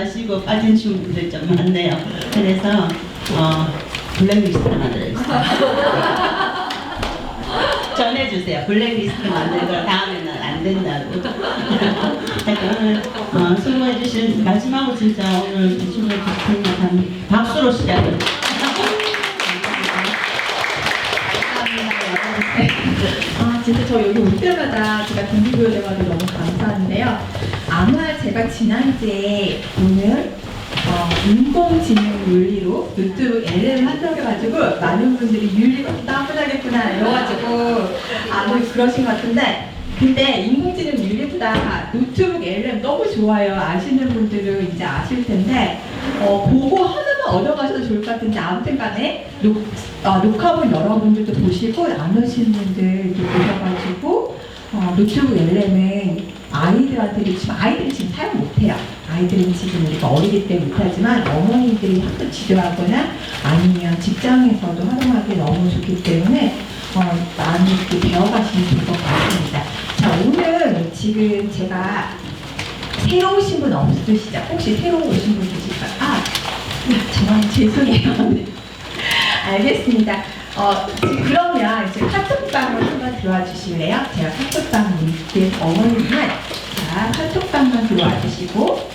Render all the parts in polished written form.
마시고 빠진 친구들 좀 많네요. 그래서 블랙리스트 만들어주세요. 전해주세요. 블랙리스트 만들고 다음에는 안 된다고. 오늘 수고해주신 마지막으로 진짜 오늘 주말 좋습니다. 박수로 시작을. 진짜 저 여기 올 때마다 제가 동기부여돼가지고 너무 감사한데요. 아마 제가 지난주에 오늘 인공지능 윤리로 유튜브 LM 한다고 해가지고 많은 분들이 윤리가 따분하겠구나 이래가지고 아주 그러신 것 같은데, 근데 인공지능 윤리보다 노트북 LM 너무 좋아요. 아시는 분들은 이제 아실 텐데 그거 하나만 얻어가셔도 좋을 것 같은데, 아무튼 간에 녹화본 여러분들도 보시고 나누시는 분들 보셔가지고 노트북 LM은 아이들한테 지금 사용 못해요. 아이들은 지금 우리가 어리기 때문에 못하지만 어머니들이 학교 지도하거나 아니면 직장에서도 활용하기 너무 좋기 때문에 많이 이렇게 배워가시면 좋을 것 같습니다. 자, 오늘 지금 제가 새로 오신 분 없으시죠? 혹시 새로 오신 분 계실까요? 정말 죄송해요. 알겠습니다. 그러면 이제 카톡방으로 한번 들어와 주실래요? 제가 카톡방 링크 어머니만 카톡방만 들어와 주시고,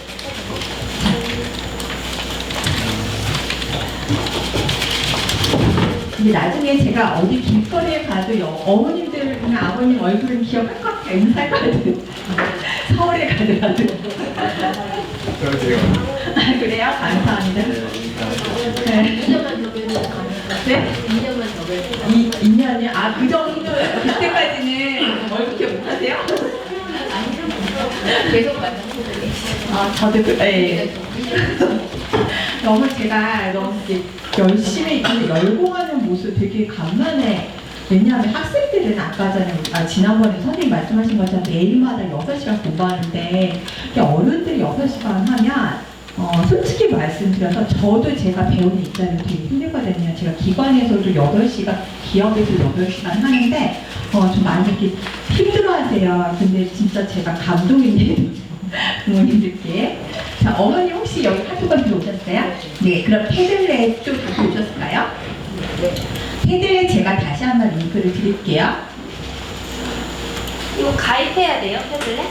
근데 나중에 제가 어디 길거리에 가도 어머님들이나 아버님 얼굴은 기억할 것 같아요. 인사할 것 같아요. 서울에 가더라도. 그래요? 감사합니다. 네. 2년만 더 배우면 가능해요. 네? 2년만 더 배우면. 2년이요? 그 정도는 그때까지는 얼굴 기억 못하세요? 계속 만나서. 저도 너무 제가 너무 이렇게 열심히 열공하는 모습 되게 간만에. 왜냐하면 학생들은 아까 전에 지난번에 선생님 말씀하신 것처럼 매일마다 6시간 공부하는데 어른들이 6시간 하면 솔직히 말씀드려서 저도 제가 배우는 입장이 되게 힘들거든요. 제가 기관에서도 8시간, 기업에서 8시간 하는데 좀 많이 이렇게 힘들어하세요. 근데 진짜 제가 감동이네요. 부모님들께. 자, 어머니 혹시 여기 카톡방 들어오셨어요? 네, 그럼 패들렛 좀 들어오셨을까요? 패들렛 제가 다시 한번 링크를 드릴게요. 이거 가입해야 돼요, 패들렛?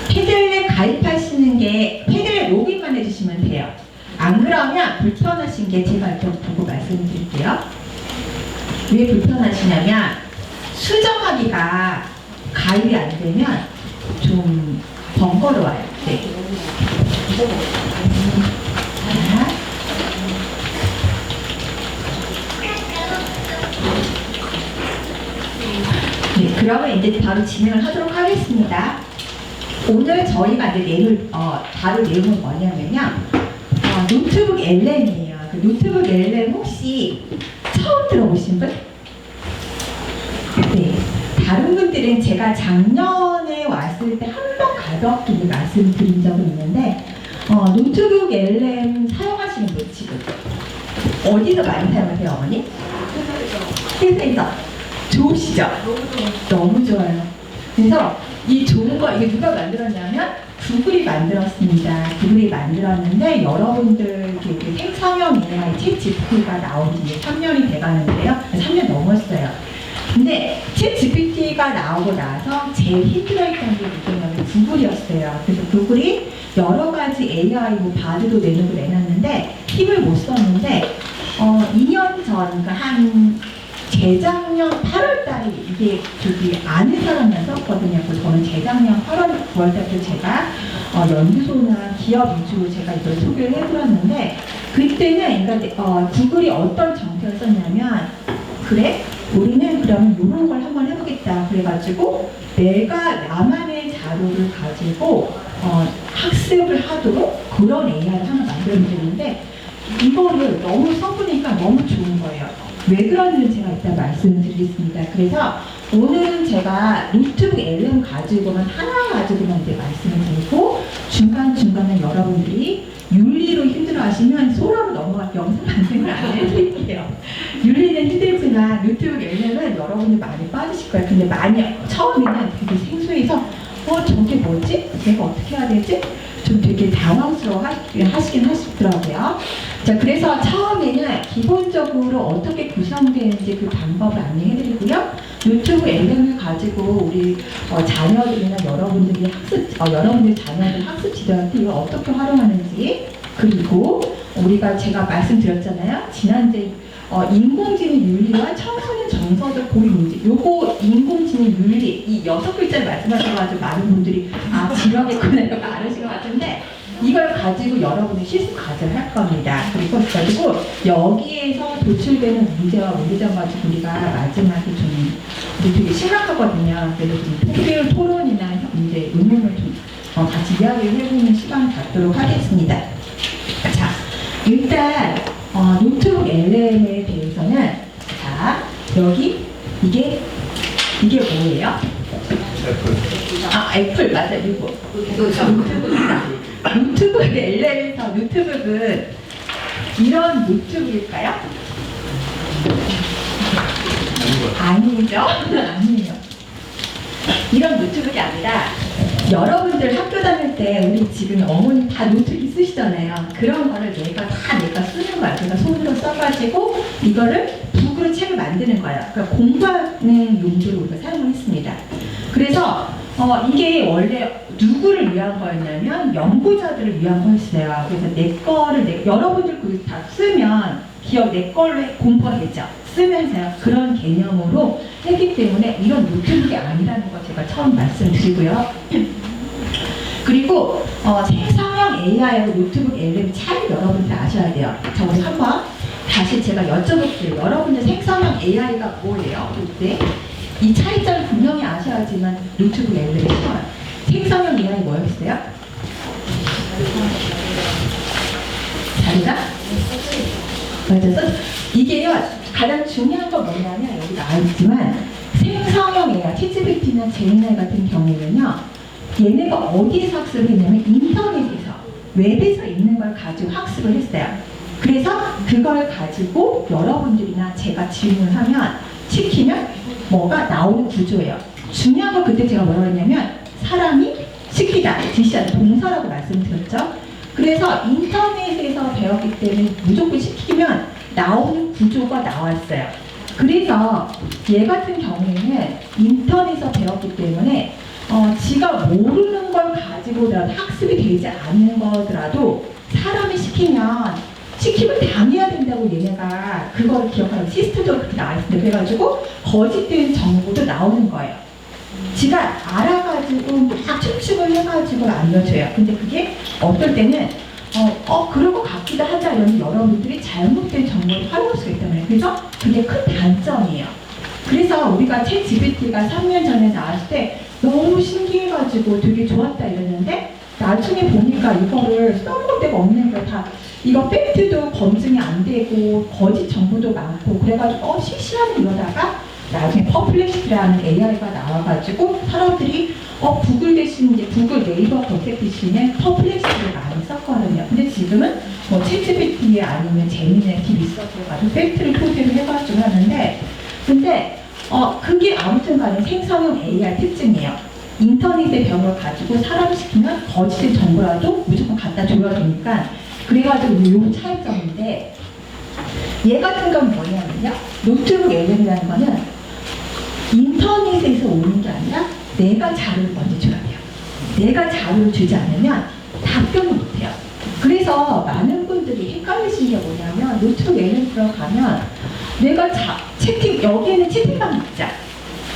패들렛 가입하시는 게 패들렛 로그인만 해주시면 돼요. 안 그러면 불편하신 게 제가 좀 보고 말씀드릴게요. 왜 불편하시냐면 수정하기가 가입이 안 되면 좀 번거로워요. 네. 네, 그러면 이제 바로 진행을 하도록 하겠습니다. 오늘 저희가 이제 다룰 내용은 뭐냐면요. 노트북 LM이에요. 그 노트북 LM 혹시 처음 들어보신 분? 네. 다른 분들은 제가 작년에 왔을 때 한 번 가볍게 말씀드린 적은 있는데, 노트북 LM 사용하시는 분 지금 어디서 많이 사용하세요, 어머니? 회사에서. 좋으시죠? 너무 좋아요. 그래서 이 좋은 거, 이게 누가 만들었냐면 구글이 만들었습니다. 구글이 만들었는데 여러분들 생성형 AI 챗 GPT가 나온 지 3년이 돼가는데요. 3년 넘었어요. 근데 챗 GPT가 나오고 나서 제일 힘들어했던 게 누구냐면 구글이었어요. 그래서 구글이 여러 가지 AI 바드도 내놨는데 힘을 못 썼는데 2년 전, 그러니까 한 재작년 8월 달에 이게 아는 사람만 썼거든요. 그래서 저는 재작년 8월, 9월 달부터 제가 연구소나 기업 위주로 제가 이걸 소개를 해드렸는데, 그때는 그러니까 구글이 어떤 정책을 썼냐면, 그래? 우리는 그러면 이런 걸 한번 해보겠다. 그래가지고 내가 나만의 자료를 가지고 학습을 하도록 그런 AI를 하나 만들면 되는데, 이거를 너무 써보니까 너무 좋은 거예요. 왜 그런지 제가 이따 말씀드리겠습니다. 그래서 오늘은 제가 노트북 LM 가지고만 하나 가지고만 이제 말씀을 드리고, 중간중간에 여러분들이 윤리로 힘들어하시면 소라로 넘어갈 영상 반응을 안 해드릴게요. 윤리는 힘들지만 노트북 LM은 여러분들 많이 빠지실 거예요. 근데 많이 처음에는 되게 생소해서 저게 뭐지? 내가 어떻게 해야 되지? 좀 되게 당황스러워 하시긴 하시더라고요. 자, 그래서 처음에는 기본적으로 어떻게 구성되는지 그 방법을 안내해드리고요. 유튜브 LM을 가지고 우리 자녀들이나 여러분들이 여러분들 자녀들 학습 지도할 때 이걸 어떻게 활용하는지, 그리고 우리가 제가 말씀드렸잖아요. 지난주에 인공지능 윤리와 청소년 정서적 고유 문제. 요거 인공지능 윤리 이 6글자를 말씀하셔가지고 많은 분들이 지루하겠구나 이렇게 알으신 것 같은데, 이걸 가지고 여러분이 실습 과제를 할 겁니다. 그리고 여기에서 도출되는 문제와 문제점 가지고 우리가 마지막에 좀 되게 심각하거든요. 그래서 좀 토론이나 문제 응용을 좀 같이 이야기를 해보는 시간을 갖도록 하겠습니다. 자, 일단 노트북 LM에 대해서는 자, 여기 이게 뭐예요? 애플 맞아, 이거 노트북이다. 노트북 LM에서 노트북은 이런 노트북일까요? 아니죠? 아니에요. 이런 노트북이 아니라 여러분들 학교 다닐 때 우리 지금 어머니 다 노트북 쓰시잖아요. 그런 거를 내가 쓰는 거야. 내가 손으로 써가지고 이거를 북으로 책을 만드는 거예요. 그러니까 공부하는 용도로 우리가 사용을 했습니다. 그래서 이게 원래 누구를 위한 거였냐면 연구자들을 위한 거였어요. 그래서 여러분들 그거 다 쓰면 내 걸로 공부가 되죠. 쓰면서요. 그런 개념으로 했기 때문에 이런 노트북이 아니라는 거 제가 처음 말씀드리고요. 그리고 생성형 AI하고 노트북 LM 차이 여러분들 아셔야 돼요. 자, 우리 한번 다시 제가 여쭤볼게요. 여러분들 생성형 AI가 뭐예요? 그때 이 차이점을 분명히 아셔야지만 노트북 LM이 쉬워요. 생성형 AI 뭐였어요? 자리가? 맞아서 이게요, 가장 중요한 건 뭐냐면 여기 나와 있지만 생성형 AI, 챗GPT나 제미나이 같은 경우에는요, 얘네가 어디에서 학습을 했냐면 인터넷에서, 웹에서 있는 걸 가지고 학습을 했어요. 그래서 그걸 가지고 여러분들이나 제가 질문을 하면 시키면 뭐가 나오는 구조예요. 중요한 건 그때 제가 뭐라고 했냐면 사람이 시키다, 지시하다, 동사라고 말씀드렸죠. 그래서 인터넷에서 배웠기 때문에 무조건 시키면 나오는 구조가 나왔어요. 그래서 얘 같은 경우에는 인터넷에서 배웠기 때문에 지가 모르는 걸 가지고라도 학습이 되지 않는 거더라도 사람이 시키면 당해야 된다고 얘네가 그걸 기억하는 시스템적으로 그렇게 나와 있습니다. 그래가지고 거짓된 정보도 나오는 거예요. 지가 알아가지고 막 추측을 해가지고 알려줘요. 근데 그게 어떨 때는 그럴 것 같기도 하다 이러면 여러분들이 잘못된 정보를 활용할 수가 있단 말이에요. 그래서 그게 큰 단점이에요. 그래서 우리가 챗GPT가 3년 전에 나왔을 때 너무 신기해가지고 되게 좋았다 이랬는데 나중에 보니까 이거를 써볼 데가 없는 거예요. 다 이거 팩트도 검증이 안 되고 거짓 정보도 많고 그래가지고 실시하는 이러다가 나중에 퍼플렉시티라는 AI가 나와가지고 사람들이 구글 대신 이제 구글 네이버 검색 대신에 퍼플렉시티를 많이 썼거든요. 근데 지금은 챗GPT 아니면 제미나이 리서치를 가지고 팩트를 토대로 해가지고 하는데, 근데 그게 아무튼 간에 생성형 AI 특징이에요. 인터넷의 병을 가지고 사람 시키면 거짓된 정보라도 무조건 갖다 줘야 되니까, 그래가지고 요 차이점인데, 얘 같은 건 뭐냐면요, 노트북 LM이라는 거는 인터넷에서 오는 게 아니라 내가 자료를 먼저 줘야 돼요. 내가 자료를 주지 않으면 답변을 못해요. 그래서 많은 분들이 헷갈리시는 게 뭐냐면 노트북 LM 들어가면 내가 여기에는 채팅방이 있죠.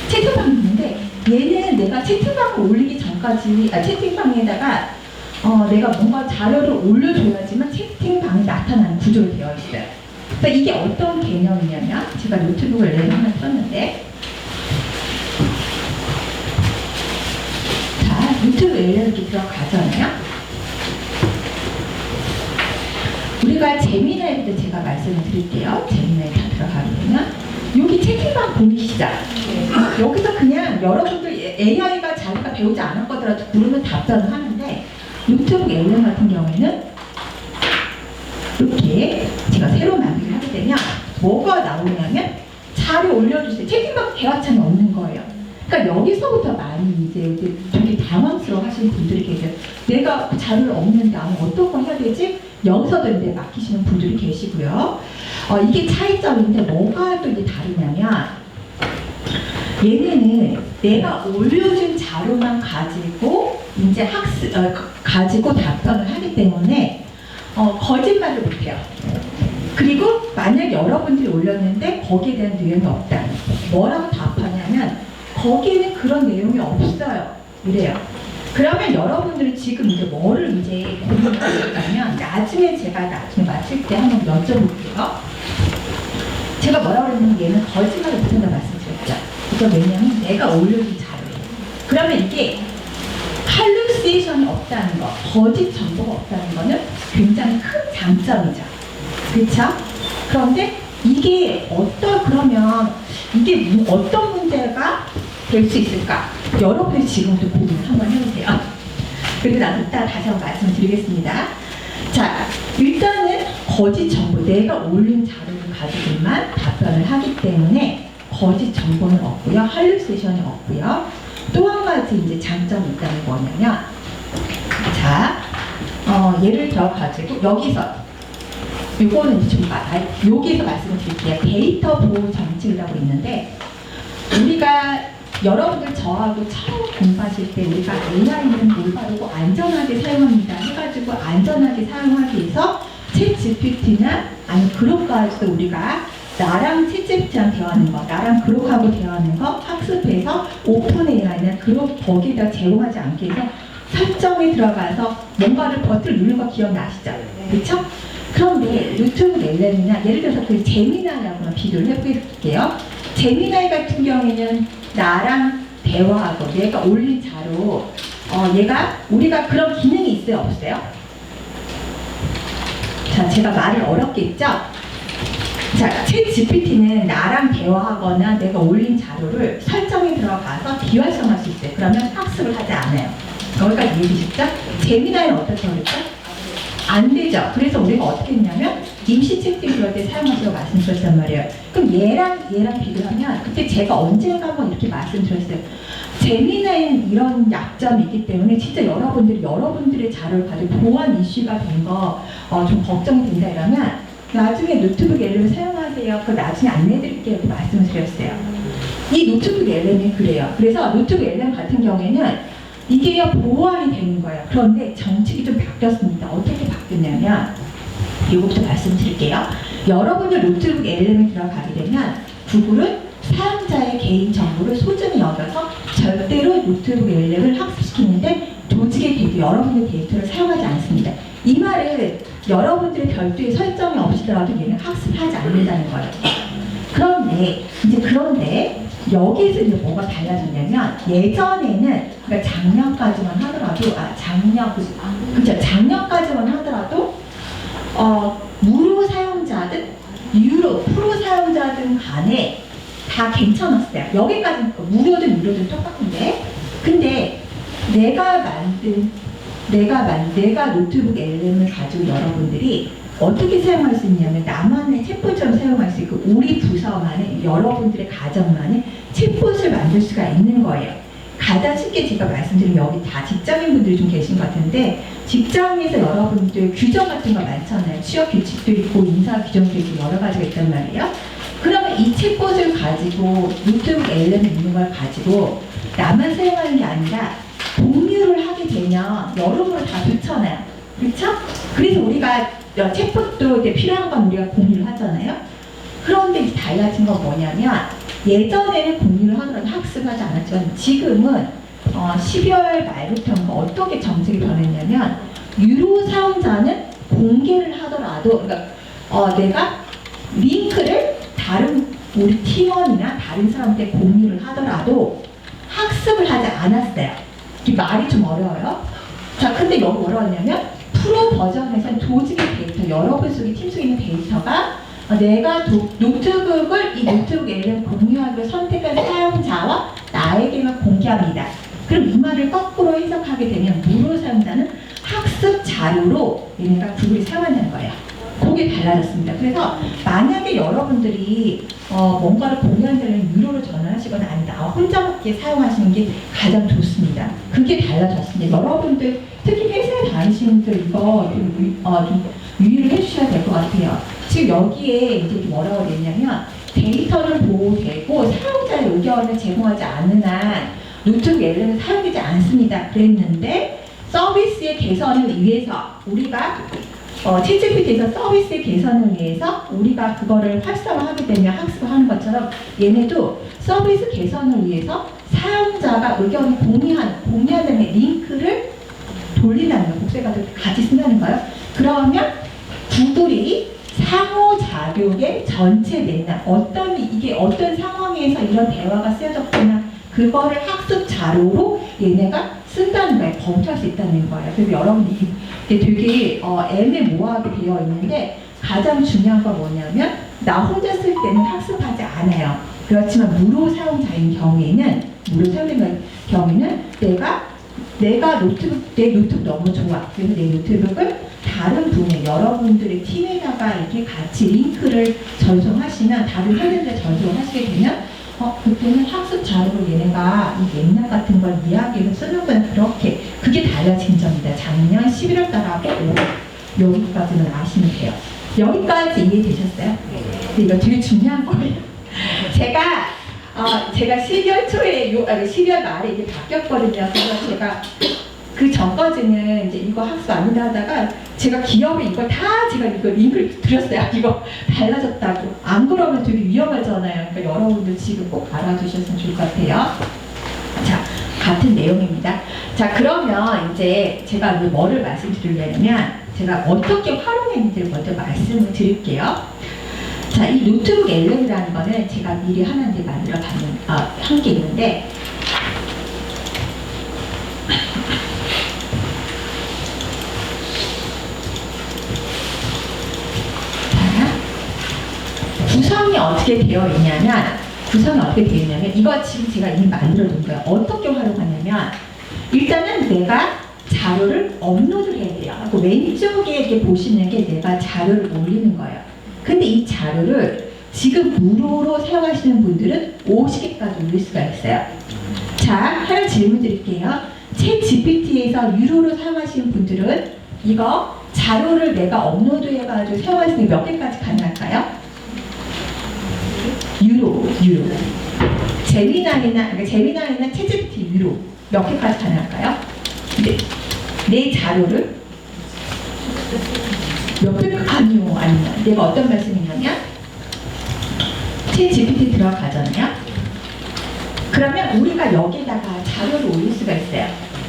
채팅방이 있는데 얘는 내가 채팅방을 올리기 전까지 채팅방에다가 내가 뭔가 자료를 올려줘야지만 채팅방이 나타나는 구조로 되어 있어요. 그러니까 이게 어떤 개념이냐면 제가 노트북을 LM 하나 썼는데, 자, 노트북 LM 이렇게 들어가잖아요. 우리가 제미나이부터 제가 말씀을 드릴게요. 제미나이 다 들어가게 되면 여기 채팅방 보이시죠? 여기서 그냥 여러분들 AI가 자기가 배우지 않을 거더라도 부르면 답변을 하는데, 노트북 LM 같은 경우에는 이렇게 제가 새로 만들기 하게 되면 뭐가 나오냐면 자료 올려주세요. 채팅방 대화창이 없는 거예요. 그러니까 여기서부터 많이 이제 되게 당황스러워 하시는 분들이 계세요. 내가 자료를 없는데 어떤 걸 해야 되지? 여기서도 이제 막히시는 분들이 계시고요. 이게 차이점인데 뭐가 또 이게 다르냐면 얘네는 내가 올려준 자료만 가지고 이제 가지고 답변을 하기 때문에 거짓말을 못해요. 그리고 만약 여러분들이 올렸는데 거기에 대한 내용이 없다. 뭐라고 답하냐면 거기에는 그런 내용이 없어요. 이래요. 그러면 여러분들이 지금 이제 뭐를 이제 고민하고 있다면 나중에 마칠 때 한번 여쭤볼게요. 제가 뭐라고 그랬냐면 얘는 거짓말을 못한다 말씀드렸죠. 이거 왜냐면 내가 올려준 자료예요. 그러면 이게 할루시에이션이 없다는 거, 거짓 정보가 없다는 거는 굉장히 큰 장점이죠. 그렇죠? 그런데 이게 그러면 이게 어떤 문제가 될 수 있을까? 여러분이 지금부터 고민을 한번 해보세요. 그리고 나도 이따 다시 한번 말씀드리겠습니다. 자, 일단은 거짓 정보, 내가 올린 자료를 가지고만 답변을 하기 때문에 거짓 정보는 없고요. 할루시네이션이 없고요. 또 한 가지 이제 장점이 있다는 게 뭐냐면, 자, 예를 들어 가지고 여기서 요거는 좀 여기서 말씀을 드릴게요. 데이터 보호 정책이라고 있는데 우리가 여러분들 저하고 처음 공부하실 때 우리가 AI는 올바르고 안전하게 사용합니다 해가지고 안전하게 사용하기 위해서 챗GPT나 아니 그룹까지도 우리가 나랑 챗GPT랑 대화하는 거, 나랑 그룹하고 대화하는 거 학습해서 오픈 AI나 그룹 거기에다 제공하지 않게 해서 설정에 들어가서 뭔가를 버튼을 누르는 거 기억나시죠? 그렇죠? 그런데 유튜브 LLM이나 예를 들어서 그 제미나이하고 비교를 해볼게요. 제미나이 같은 경우에는 나랑 대화하고 내가 올린 자료 우리가 그런 기능이 있어요? 없어요? 자, 제가 말을 어렵게 했죠? 자, 챗 GPT는 나랑 대화하거나 내가 올린 자료를 설정에 들어가서 비활성화할 수 있어요. 그러면 학습을 하지 않아요. 여기까지 이해되셨죠? 제미나이는 어떻게 하겠죠? 안 되죠. 그래서 우리가 어떻게 했냐면 임시 채팅 그럴 때 사용하시라고 말씀드렸단 말이에요. 그럼 얘랑 비교하면 그때 제가 언젠가 한번 이렇게 말씀드렸어요. 제미나이는 이런 약점이 있기 때문에 진짜 여러분들의 자료를 가지고 보안 이슈가 된 거 좀 걱정이 된다 이러면 나중에 노트북 LLM을 사용하세요. 그거 나중에 안내해드릴게요. 이렇게 말씀을 드렸어요. 이 노트북 LLM이 그래요. 그래서 노트북 LLM 같은 경우에는 이게요 보완이 되는 거예요. 그런데 정책이 좀 바뀌었습니다. 어떻게 바뀌었냐면 이거부터 말씀드릴게요. 여러분들 노트북 LLM에 들어가게 되면 구글은 사용자의 개인 정보를 소중히 여겨서 절대로 노트북 LLM을 학습시키는데 조직의 여러분의 데이터를 사용하지 않습니다. 이 말은 여러분들의 별도의 설정이 없이더라도 얘는 학습하지 않는다는 거예요. 그런데 여기서 이제 뭐가 달라졌냐면 예전에는 그러니까 작년까지만 하더라도 작년까지만 하더라도 무료 사용자든 프로 사용자든 간에 다 괜찮았어요. 여기까지는 무료든 똑같은데 근데 내가 노트북 LLM을 가지고 여러분들이 어떻게 사용할 수 있냐면 나만의 챗봇처럼 사용할 수 있고 우리 부서만의 여러분들의 가정만의 챗봇을 만들 수가 있는 거예요. 가장 쉽게 제가 말씀드린 여기 다 직장인분들이 좀 계신 것 같은데 직장에서 여러분들 규정 같은 거 많잖아요. 취업 규칙도 있고 인사 규정도 있고 여러 가지가 있단 말이에요. 그러면 이 챗봇을 가지고 노트북 LLM 있는 걸 가지고 나만 사용하는 게 아니라 공유를 하게 되면 여러모로 다 좋잖아요. 그렇죠? 그래서 우리가 챗봇도 이제 필요한 건 우리가 공유를 하잖아요. 그런데 달라진 건 뭐냐면 예전에는 공유를 하더라도 학습하지 않았지만 지금은 12월 말부터 어떻게 정책이 변했냐면 유료 사용자는 공개를 하더라도 그러니까 내가 링크를 다른 우리 팀원이나 다른 사람한테 공유를 하더라도 학습을 하지 않았어요. 이 말이 좀 어려워요. 자, 근데 여기 뭐라고 하냐면 프로 버전에서는 조직의 데이터, 여러분 속에 팀 속에 있는 데이터가 내가 노트북을 이 노트북 LLM 공유하기로 선택한 사용자와 나에게만 공개합니다. 그럼 이 말을 거꾸로 해석하게 되면 무료 사용자는 학습 자료로 얘네가 구글이 사용한다는 거예요. 그게 달라졌습니다. 그래서 만약에 여러분들이 뭔가를 공유한다면 유료로 전환하시거나 아니다 혼자밖에 사용하시는 게 가장 좋습니다. 그게 달라졌습니다. 여러분들 특히 회사에 다니시는 분들 이거 좀 유의를 해주셔야 될 것 같아요. 지금 여기에 이제 뭐라고 되어 있냐면 데이터는 보호되고 사용자의 의견을 제공하지 않는 한 노트북 LM은 사용되지 않습니다. 그랬는데 서비스의 개선을 위해서 우리가 챗GPT에서 서비스의 개선을 위해서 우리가 그거를 활성화하게 되면 학습을 하는 것처럼 얘네도 서비스 개선을 위해서 사용자가 의견을 공유한 다음에 링크를 돌린다는 거예요. 복사해가지고 같이 쓴다는 거예요. 그러면 구글이 상호작용의 전체 맥락, 이게 어떤 상황에서 이런 대화가 쓰여졌구나, 그거를 학습 자료로 얘네가 쓴다는 거예요. 검토할 수 있다는 거예요. 그래서 여러분이 이게 되게 애매모호하게 되어 있는데 가장 중요한 건 뭐냐면 나 혼자 쓸 때는 학습하지 않아요. 그렇지만 무료 사용자인 경우에는 내가 내 노트북 너무 좋아. 그래서 내 노트북을 다른 분의 여러분들의 팀에다가 이렇게 같이 링크를 전송하시면 다른 회사들에 전송하시게 되면 그때는 학습 자료로 얘네가 이 맥락 같은 걸 이야기해서 쓰는구나. 그렇게 그게 달라진 점입니다. 작년 11월 달하고 여기까지는 아시면 돼요. 여기까지 이해되셨어요? 근데 이거 되게 중요한 거예요. 제가 12월 초에 12월 말에 이게 바뀌었거든요. 그래서 제가 그 전까지는 이제 이거 학습 아니다 하다가 제가 기업에 이거 링크를 드렸어요. 이거 달라졌다고. 안 그러면 되게 위험하잖아요. 그러니까 여러분들 지금 꼭 알아주셨으면 좋을 것 같아요. 자, 같은 내용입니다. 자, 그러면 이제 제가 뭐를 말씀드리려면 제가 어떻게 활용했는지를 먼저 말씀을 드릴게요. 자, 이 노트북 LM이라는 거는 제가 미리 하나 이제 만들어 한 게 있는데 구성이 어떻게 되어 있냐면 이거 지금 제가 이미 만들어 놓은 거예요. 어떻게 활용하냐면 일단은 내가 자료를 업로드를 해야 돼요. 그 왼쪽에 이렇게 보시는 게 내가 자료를 올리는 거예요. 근데 이 자료를 지금 무료로 사용하시는 분들은 50개까지 올릴 수가 있어요. 자, 하나 질문 드릴게요. 챗 GPT에서 유료로 사용하시는 분들은 이거 자료를 내가 업로드해가지고 사용할 수 있는 몇 개까지 가능할까요? 유로. 제미나이나 챗 GPT 유로 몇 개까지 가능할까요? 내 자료를 몇 개? 아니요. 내가 어떤 말씀이냐면 챗 GPT 들어가잖아요. 그러면 우리가 여기다가 자료를 올릴 수가 있어요.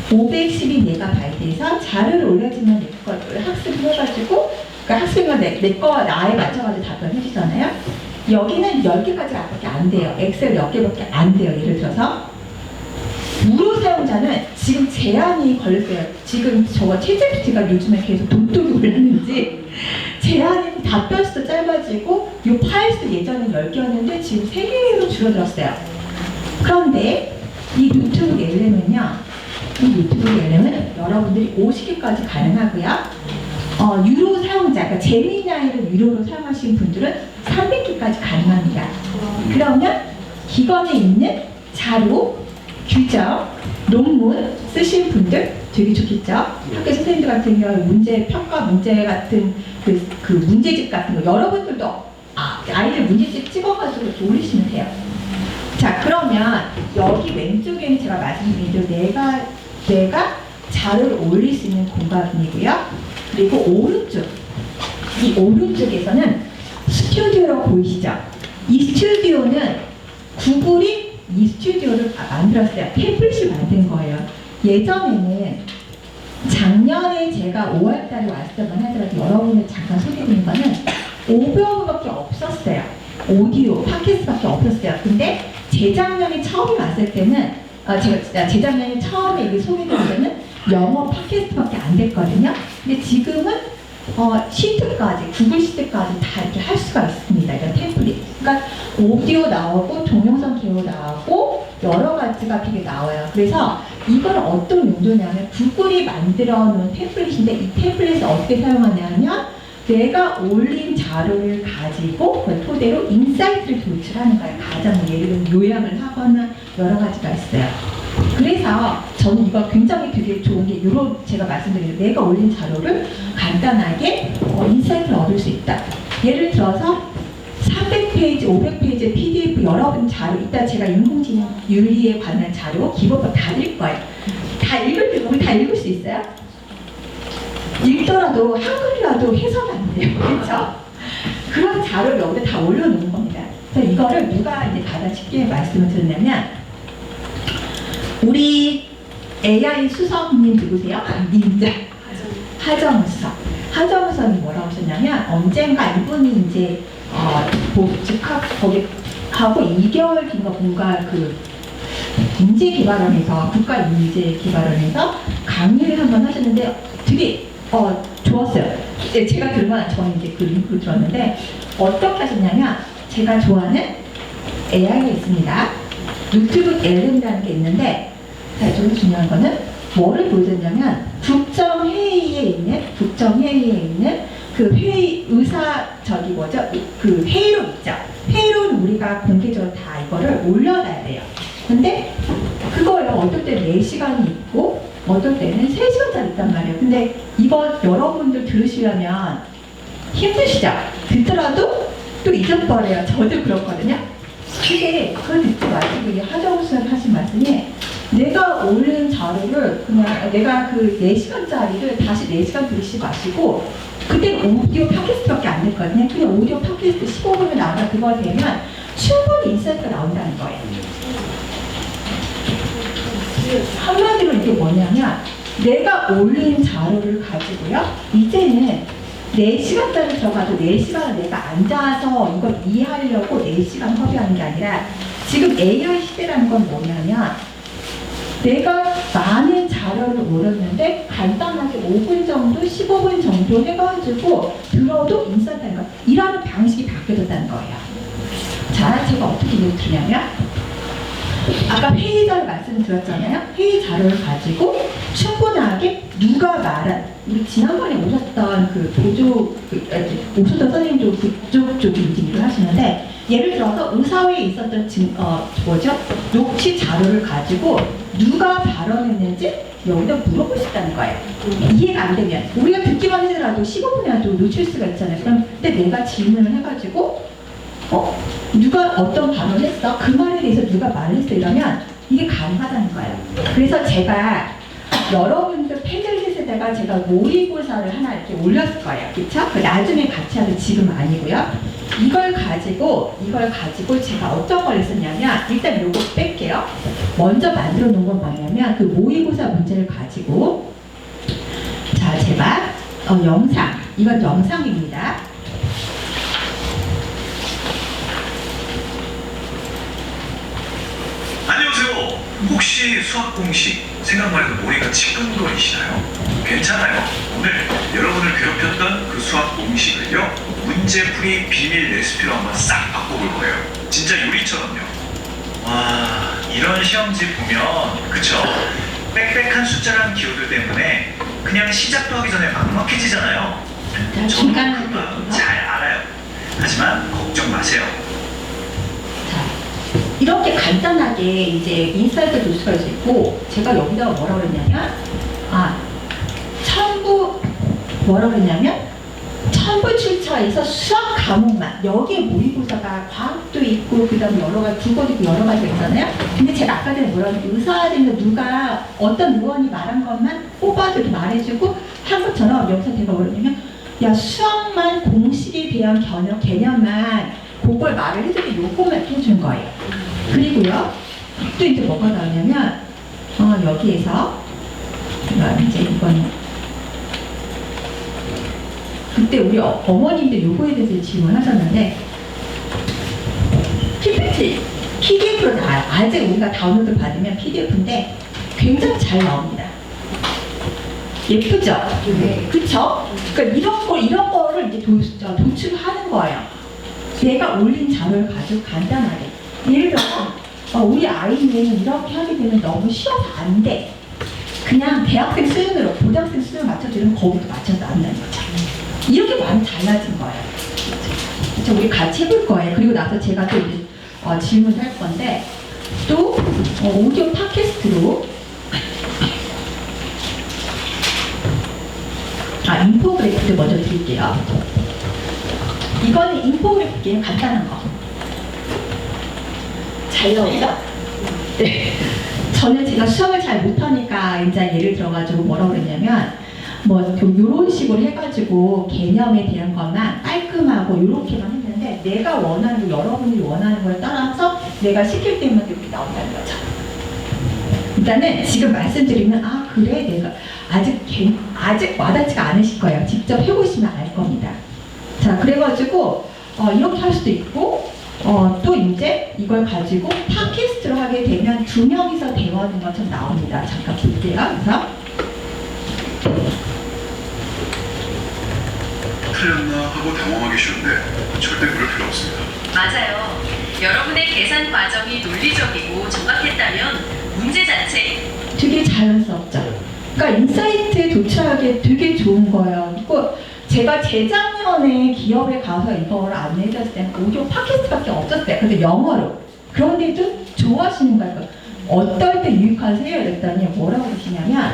512MB에서 자료를 올려주면 내 거를 학습을 해가지고 그러니까 학습은 나에 맞춰가지고 답변해 주잖아요. 여기는 10개까지밖에 안 돼요. 엑셀 몇 개밖에 안 돼요. 예를 들어서 무료 사용자는 지금 제한이 걸렸어요. 지금 저거 챗GPT가 요즘에 계속 돈독이 올렸는지 제한이 답변 수도 짧아지고 이 파일 수 예전엔 10개였는데 지금 3개로 줄어들었어요. 그런데 이 노트북 LM은요. 이 노트북 LM은 여러분들이 50개까지 가능하고요. 유료 사용자, 그러니까 제미나이를 유료로 사용하시는 분들은 300개까지 가능합니다. 그러면 기관에 있는 자료, 규정, 논문 쓰신 분들 되게 좋겠죠? 학교 선생님들 같은 경우 평가 문제 같은 그 문제집 같은 거 여러분들도 아이들 문제집 찍어가지고 올리시면 돼요. 자, 그러면 여기 왼쪽에는 제가 말씀드린 대로 내가 자료를 올릴 수 있는 공간이고요. 그리고 이 오른쪽에서는 스튜디오라고 보이시죠? 이 스튜디오는 구글이 이 스튜디오를 만들었어요. 템플릿을 만든 거예요. 예전에는 작년에 제가 5월달에 왔을 때만 하더라도 여러분을 잠깐 소개드린 거는 오디오밖에 없었어요. 오디오, 팟캐스트밖에 없었어요. 근데 재작년에 처음에 왔을 때는 재작년에 처음에 이게 소개드린 때는 영어 팟캐스트밖에 안 됐거든요. 근데 지금은 시트까지, 구글 시트까지 다 이렇게 할 수가 있습니다. 이런 템플릿. 그러니까 오디오 나오고 동영상 기록 나오고 여러 가지가 되게 나와요. 그래서 이건 어떤 용도냐면 구글이 만들어 놓은 템플릿인데 이 템플릿을 어떻게 사용하냐면 내가 올린 자료를 가지고 그걸 토대로 인사이트를 도출하는 거예요. 가장 예를 들면 요약을 하거나 여러 가지가 있어요. 그래서 저는 이거 굉장히 되게 좋은 게 이런 제가 말씀드린 내가 올린 자료를 간단하게 인사이트를 얻을 수 있다. 예를 들어서 300페이지, 500페이지 PDF 여러분 자료 이따 제가 인공지능 윤리에 관한 자료 기본법 다 드릴 거예요. 다 읽을 때 우리 다 읽을 수 있어요? 읽더라도 한글이라도 해석이 안 돼요. 그렇죠? 그런 자료를 여기다 다 올려놓은 겁니다. 그래서 이거를 누가 이제 가장 쉽게 말씀을 드렸냐면 우리 AI 수석님 누구세요? 님자 하정우 수석. 하정우 수석이 뭐라고 하셨냐면 언젠가 이분이 이제 즉학 거기 하고 2개월 뒤인가 뭔가 그 인재개발원에서 국가인재개발원에서 강의를 한번 하셨는데 되게 좋았어요. 네, 제가 들으면 저는 이제 그 링크를 들었는데 어떻게 하셨냐면 제가 좋아하는 AI가 있습니다. 노트북 LM이라는 게 있는데 좀 중요한 거는 뭐를 보여줬냐면 국정회의에 있는 그 회의 그 회의록 있죠. 회의록은 우리가 공개적으로 다 이거를 올려놔야 돼요. 근데 그거를 어떨 때 4시간이 있고 어떨 때는 3시간짜리 있단 말이에요. 근데 이거 여러분들 들으시려면 힘드시죠? 듣더라도 또 잊어버려요. 저도 그렇거든요. 근데 그걸 듣지 마시고 이 하정우 선생님 하신 말씀이 내가 올린 자료를 그냥 내가 그 4시간짜리를 다시 4시간 들으시지 마시고 그때는 오디오 팟캐스트밖에 안 됐거든요. 그냥 오디오 팟캐스트 15분을 나가 그거 되면 충분히 인사이트가 나온다는 거예요. 한마디로 이게 뭐냐면 내가 올린 자료를 가지고요. 이제는 4시간짜리 들어가도 4시간을 내가 앉아서 이걸 이해하려고 4시간 허비하는 게 아니라 지금 AI 시대라는 건 뭐냐면 내가 많은 자료를 올렸는데 간단하게 5분 정도, 15분 정도 해가지고 들어도 인스턴트한 거 이라는 방식이 바뀌어졌다는 거예요. 자, 제가 어떻게 이걸 드리냐면 아까 회의 자료 말씀드렸잖아요. 회의 자료를 가지고 충분하게 누가 말한 우리 지난번에 오셨던 오셨던 선생님도 그쪽 쪽에 인지를 하시는데 예를 들어서 의사회에 있었던 녹취 자료를 가지고 누가 발언했는지 여기다 물어볼 수 있다는 거예요. 이해가 안 되면 우리가 듣기만 하더라도 15분이라도 놓칠 수가 있잖아요. 그럼 그때 내가 질문을 해가지고 누가 어떤 발언을 했어? 그 말에 대해서 누가 말을 했어? 이러면 이게 가능하다는 거예요. 그래서 제가 여러분들 패들릿에다가 제가 모의고사를 하나 이렇게 올렸을 거예요. 그쵸? 나중에 같이 하면 지금 아니고요. 이걸 가지고 제가 어떤 걸 했었냐면 일단 요거 뺄게요. 먼저 만들어 놓은 건 뭐냐면 그 모의고사 문제를 가지고 자 제가 영상 이건 영상입니다. 안녕하세요. 혹시 수학 공식 생각만 해도 머리가 지끈거리시나요? 괜찮아요. 오늘 여러분을 괴롭혔던 그 수학 공식을요 문제풀이 비밀 레시피로 한번 싹 바꿔볼 거예요. 진짜 요리처럼요. 와, 이런 시험지 보면 그쵸? 빽빽한 숫자란 기호들 때문에 그냥 시작도 하기 전에 막막해지잖아요. 저도 그 마음 잘 알아요. 하지만 걱정 마세요. 이렇게 간단하게 이제 인사이트 도수가 될 수 있고 제가 여기다가 뭐라고 그랬냐면 첨부 출처에서 수학 과목만 여기에 모의고사가 과학도 있고 그 다음에 여러 가지 국어도 있고 여러 가지가 있잖아요. 근데 제가 아까 전에 뭐라고 했냐면 의사들은 누가 어떤 의원이 말한 것만 뽑아서 이렇게 말해주고 한 것처럼 여기서 제가 뭐냐면 야 수학만 공식에 대한 개념만 그걸 말을 해줄 때 요것만 이렇게 해준 거예요. 그리고요 또 이제 뭐가 나오냐면 여기에서 이제 이건 그때 우리 어머님들 요거에 대해서 질문하셨는데 PPT, PDF로 나와요. 아직 우리가 다운로드 받으면 PDF인데 굉장히 잘 나옵니다. 예쁘죠? 네. 그쵸? 그러니까 이런 거를 이제 도출하는 거예요. 내가 올린 자료를 가지고 간단하게. 예를 들어서 우리 아이는 이렇게 하게 되면 너무 쉬워서 안 돼. 그냥 대학생 수준으로, 고등학생 수준으로 맞춰주면 거기도 맞춰서 안 되는 거죠. 이렇게 많이 달라진 거예요. 그래서 우리 같이 해볼 거예요. 그리고 나서 제가 또 이제 질문을 할 건데, 또 오디오 팟캐스트로 인포그래픽을 먼저 드릴게요. 이거는 인포그래픽이에요. 간단한 거. 잘 나오죠? 네. 저는 제가 수학을 잘 못하니까 이제 예를 들어가지고 뭐라고 그랬냐면 좀 이런 식으로 해가지고 개념에 대한 것만 깔끔하고 이렇게만 했는데 내가 원하는 거, 여러분이 원하는 걸 따라서 내가 시킬 때만 이렇게 나온다는 거죠. 일단은 지금 말씀드리면 그래 내가 아직 와닿지가 않으실 거예요. 직접 해보시면 알 겁니다. 자, 그래가지고 이렇게 할 수도 있고 또 이제 이걸 가지고 팟캐스트로 하게 되면 2명이서 대화하는 것처럼 나옵니다. 잠깐 볼게요. 그래서 틀렸나 하고 당황하기 쉬운데 절대 그럴 필요 없습니다. 맞아요. 여러분의 계산 과정이 논리적이고 정확했다면 문제 자체 되게 자연스럽죠. 그러니까 인사이트에 도출하기 되게 좋은 거예요. 그리고 제가 재작년에 기업에 가서 이걸 안내해줬을 때는 오디오 팟캐스트밖에 없었어요. 근데 영어로. 그런데도 좋아하시는 거예요. 어떨 때 유익하세요? 그랬더니 뭐라고 그러시냐면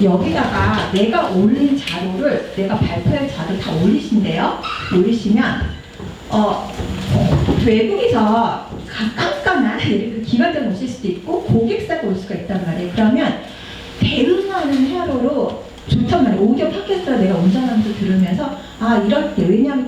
여기다가 내가 올린 자료를 내가 발표할 자료 다 올리신대요. 올리시면 외국에서 깐깐한 예를 들어 기관장 오실 수도 있고 고객사가 올 수가 있단 말이에요. 그러면 대응하는 회로로 좋단 말이에요. 오디오 팟캐스트를 내가 운전하면서 들으면서 이럴 때 왜냐하면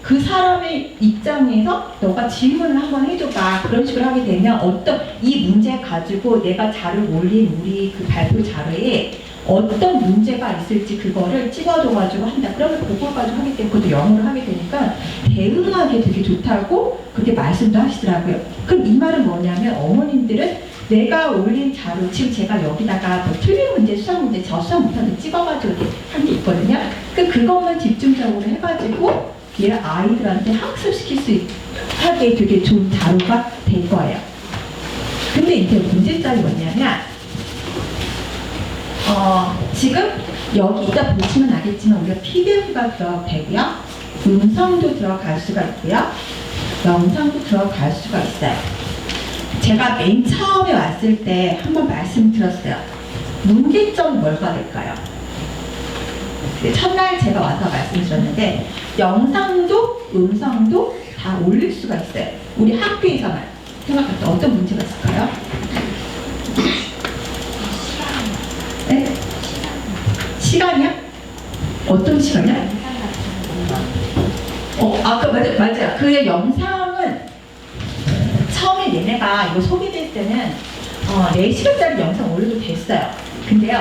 그 사람의 입장에서 너가 질문을 한번 해줘봐. 그런 식으로 하게 되면 어떤 이 문제 가지고 내가 자료를 올린 우리 그 발표 자료에 어떤 문제가 있을지 그거를 찍어줘가지고 한다. 그러면 그걸 가지고 하기 때문에 그것도 영어로 하게 되니까 대응하기 되게 좋다고 그렇게 말씀도 하시더라고요. 그럼 이 말은 뭐냐면 어머님들은 내가 올린 자료, 지금 제가 여기다가 틀린 문제, 수학 문제, 저 수학 못하는데 찍어가지고 한 게 있거든요. 그것만 집중적으로 해가지고 얘 아이들한테 학습시킬 수 하게 되게 좋은 자료가 될 거예요. 근데 이제 문제점이 뭐냐면 지금 여기 이따 보시면 알겠지만 우리가 PDF가 들어가고요. 음성도 들어갈 수가 있고요. 영상도 들어갈 수가 있어요. 제가 맨 처음에 왔을 때 한번 말씀드렸어요. 문제점이 뭐가 될까요? 첫날 제가 와서 말씀드렸는데 영상도 음성도 다 올릴 수가 있어요. 우리 학교에서만 생각할 때 어떤 문제가 있을까요? 네? 시간이요? 어떤 시간이요? 맞아요. 그 영상은 처음에 얘네가 이거 소개될 때는 4시간짜리 영상 올려도 됐어요. 근데요,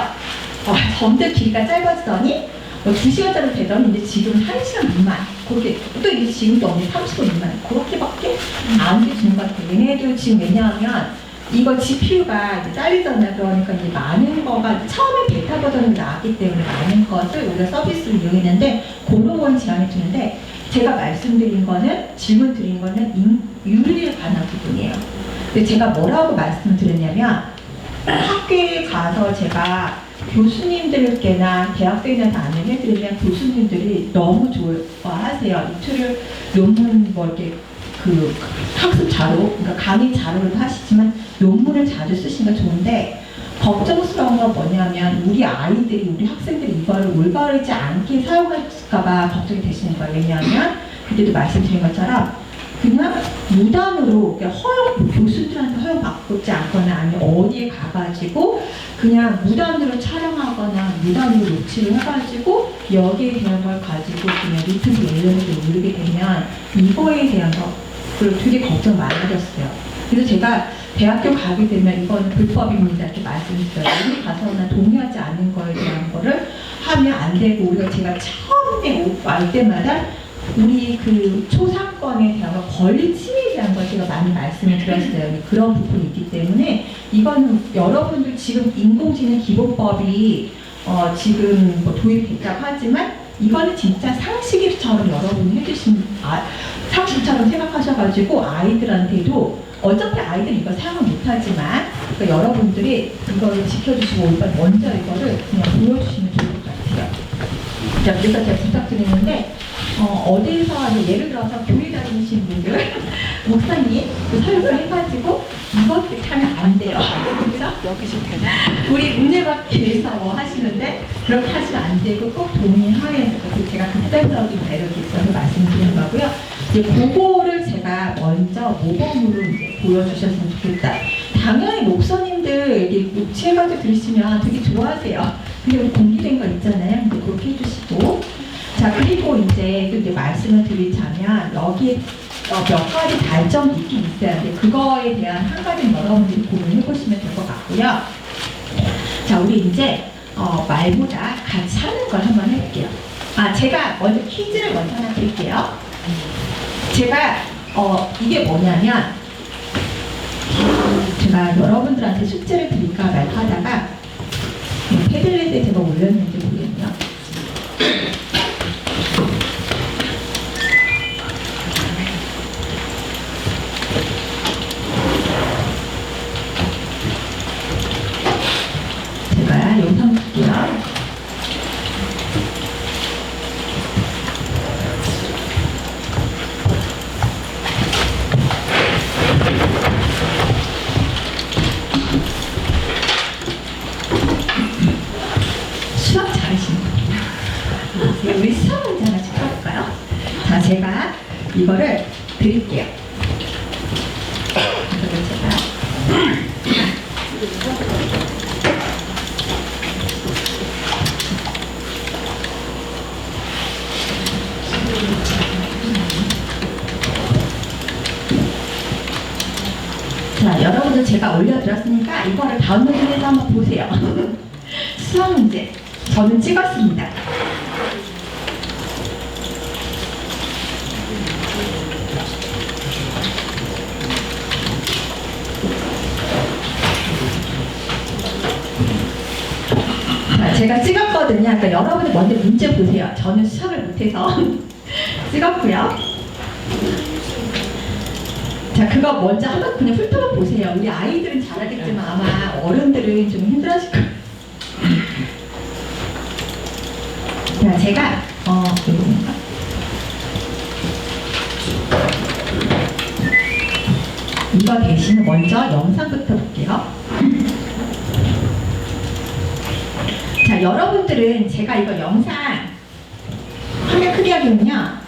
점점 길이가 짧아지더니 2시간짜리 되더니 이제 지금 1시간 미만. 그렇게, 또 이제 지금도 없는 30분 미만. 그렇게밖에 안 돼주는 것 같아요. 얘네도 지금 왜냐하면 이거 GPU가 이제 잘리잖아요. 그러니까 이제 많은 거가 처음에 베타 버전으로 나왔기 때문에 많은 것을 우리가 서비스로 이용했는데 그런 건 제한해 주는데 제가 말씀드린 거는 질문 드린 거는 윤리에 관한 부분이에요. 근데 제가 뭐라고 말씀드렸냐면 학교에 가서 제가 교수님들께나 대학생들한테 안내를 해드리면 교수님들이 너무 좋아하세요. 이틀을 논문 이렇게 그 학습 자료, 그러니까 강의 자료를 하시지만 논문을 자주 쓰시는 게 좋은데 걱정스러운 건 뭐냐면 우리 아이들이, 우리 학생들이 이거를 올바르지 않게 사용할까봐 걱정이 되시는 거예요. 왜냐하면 그때도 말씀드린 것처럼 그냥 무단으로 그러니까 교수들한테 허용받지 않거나 아니면 어디에 가가지고 그냥 무단으로 촬영하거나 무단으로 녹취를 해가지고 여기에 대한 걸 가지고 그냥 유튜브 예전에도 올리게 되면 이거에 대한 걸 되게 걱정 많이 하셨어요. 그래서 제가 대학교 가게 되면 이거는 불법입니다 이렇게 말씀드려요. 어디 가서나 동의하지 않는 거에 대한 거를 하면 안 되고 우리가 제가 처음에 올 때마다 우리 그 초상권에 대한 권리 침해에 대한 걸 제가 많이 말씀을 드렸어요. 그런 부분이 있기 때문에 이거는 여러분들 지금 인공지능 기본법이 지금 뭐 도입됐다고 하지만 이거는 진짜 상식처럼 여러분이 해주신 상식처럼 생각하셔가지고 아이들한테도 어차피 아이들이 이거 사용을 못하지만 그러니까 여러분들이 이거를 지켜주시고 일단 먼저 이거를 그냥 보여주시면 좋을 것 같아요. 자, 그래서 제가 부탁드리는데 어디서 이제 예를 들어서 교회 다니시는 분들 목사님 그 설교를 해가지고 이것들 하면 안 돼요. 그래서 우리 문제받기 위해서 뭐 하시는데 그렇게 하시면 안 되고 꼭 동의하에서 제가 극단적인 매력이 있어서 말씀드리는 거고요. 이제 그거를 제가 먼저 모범으로 이제 보여주셨으면 좋겠다. 당연히 목사님들 이렇게 녹취해가지고 들으시면 되게 좋아하세요. 근데 우리 공개된 거 있잖아요. 근데 그렇게 해주시고. 자, 그리고 이제 또 이제 말씀을 드리자면 여기에 몇 가지 단점이 있긴 있어요. 근데 그거에 대한 한 가지는 여러분들이 고민해 보시면 될 것 같고요. 자, 우리 이제 말보다 같이 하는 걸 한번 해볼게요. 제가 먼저 퀴즈를 먼저 하나 드릴게요. 제가 이게 뭐냐면 제가 여러분들한테 숙제를 드릴까 말까 하다가 패들렛에 제가 올렸는지 모르겠네요. 제가 영상 볼게요. 수학 잘하시는 분이에요. 우리 수학 문제 하나 찾아볼까요? 자, 제가 이거를 드릴게요. 이거를 제가 자, 여러분들 제가 올려드렸으니까 이거를 다운로드해서 한번 보세요. 수학 문제 저는 찍었습니다. 자, 제가 찍었거든요. 그러니까 여러분들 먼저 문제 보세요. 저는 수학을 못해서 찍었고요. 자, 그거 먼저 한번 그냥 훑어만 보세요. 우리 아이들은 잘하겠지만 아마 어른들은 좀 힘들어하실 거예요. 자, 제가 이건가? 이거 대신 먼저 영상부터 볼게요. 자, 여러분들은 제가 이거 영상 화면 크게 하기는요.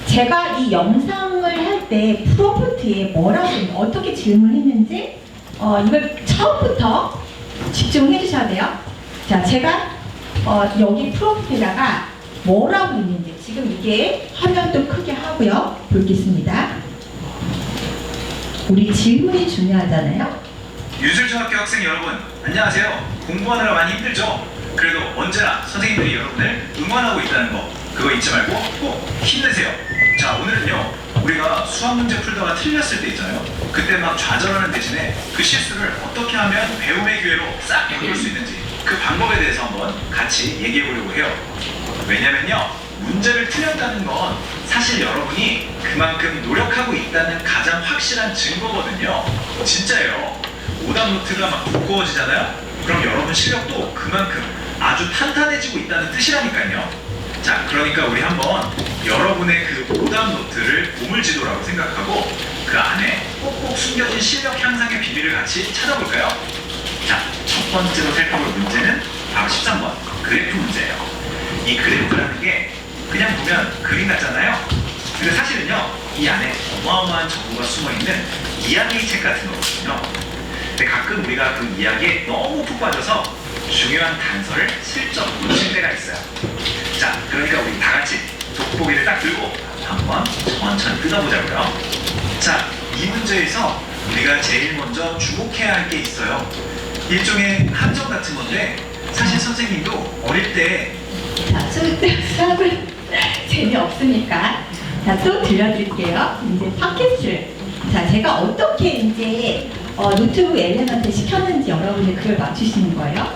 제가 이 영상을 할 때 프롬프트에 뭐라고 어떻게 질문했는지 이걸 처음부터 집중해 주셔야 돼요. 자, 제가 여기 프롬프트에다가 뭐라고 있는지 지금 이게 화면도 크게 하고요. 보겠습니다. 우리 질문이 중요하잖아요. 유술중학교 학생 여러분, 안녕하세요. 공부하느라 많이 힘들죠? 그래도 언제나 선생님들이 여러분을 응원하고 있다는 거 그거 잊지 말고 꼭 힘내세요. 자, 오늘은요 우리가 수학 문제 풀다가 틀렸을 때 있잖아요. 그때 막 좌절하는 대신에 그 실수를 어떻게 하면 배움의 기회로 싹 바꿀 수 있는지 그 방법에 대해서 한번 같이 얘기해 보려고 해요. 왜냐면요 문제를 틀렸다는 건 사실 여러분이 그만큼 노력하고 있다는 가장 확실한 증거거든요. 진짜예요. 오답 노트가 막 두꺼워지잖아요. 그럼 여러분 실력도 그만큼 아주 탄탄해지고 있다는 뜻이라니까요. 자, 그러니까 우리 한번 여러분의 그 오답 노트를 보물지도라고 생각하고 그 안에 꼭꼭 숨겨진 실력 향상의 비밀을 같이 찾아볼까요? 자, 첫 번째로 살펴볼 문제는 바로 13번 그래프 문제예요. 이 그래프라는 게 그냥 보면 그림 같잖아요. 근데 사실은요 이 안에 어마어마한 정보가 숨어있는 이야기 책 같은 거거든요. 근데 가끔 우리가 그 이야기에 너무 푹 빠져서 중요한 단서를 슬쩍 놓칠 때가 있어요. 자, 그러니까 우리 다 같이 돋보기를 딱 들고 한번 천천히 뜯어보자고요. 자, 이 문제에서 우리가 제일 먼저 주목해야 할 게 있어요. 일종의 함정 같은 건데 사실 선생님도 어릴 때 자, 수학을 재미없으니까 자, 또 들려드릴게요. 이제 팟캐스트를 자, 제가 어떻게 이제 노트북 엘레한테 시켰는지 여러분들 그걸 맞추시는 거예요.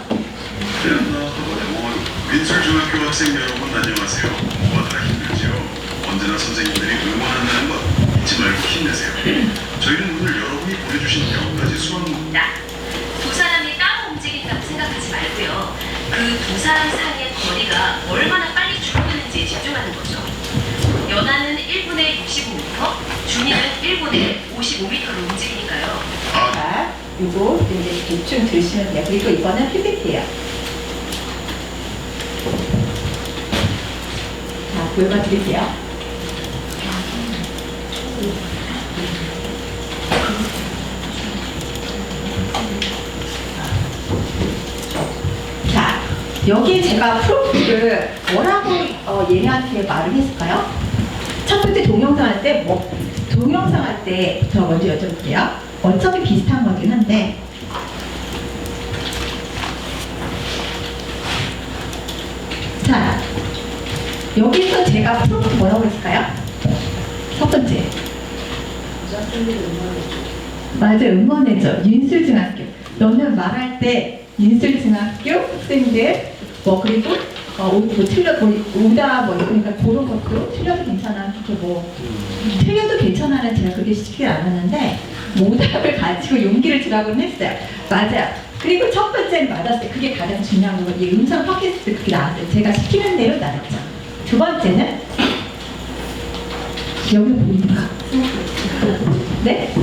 민술중학교 학생 여러분 안녕하세요. 뭐가 힘들지요? 언제나 선생님들이 응원한다는 것 잊지 말고 힘내세요. 저희는 오늘 여러분이 보내주신 몇 가지 수학 두 사람이 따로 움직인다고 생각하지 말고요. 그 두 사람 사이의 거리가 얼마나 빨리 줄어드는지에 집중하는 거죠. 연하는 1분에 65m, 준이는 1분에 55m로 움직이니까요. 자, 요거 이제 대충 들으시면 돼요. 그리고 이거는 PPT예요. 자, 보여봐 드릴게요. 자, 여기 제가 프로필을 뭐라고 얘네한테 말을 했을까요? 첫 번째 동영상 할 때, 동영상 할 때 저 먼저 여쭤볼게요. 어차피 비슷한 거긴 한데, 자, 여기서 제가 프로필 뭐라고 했을까요? 첫 번째. 맞아요, 응원해줘. 윤술중학교. 너는 말할 때 윤술중학교 학생들 그리고 오다 그러니까 그런 것도 틀려도 괜찮아. 틀려도 괜찮아는 제가 그렇게 시키지 않았는데 오답을 가지고 용기를 주라고는 했어요. 맞아요. 그리고 첫 번째는 맞았어요. 그게 가장 중요한 거고 이 음성 팟캐스트 그게 나왔어요. 제가 시키는 대로 나왔죠. 두 번째는 여기 보입니까? 네?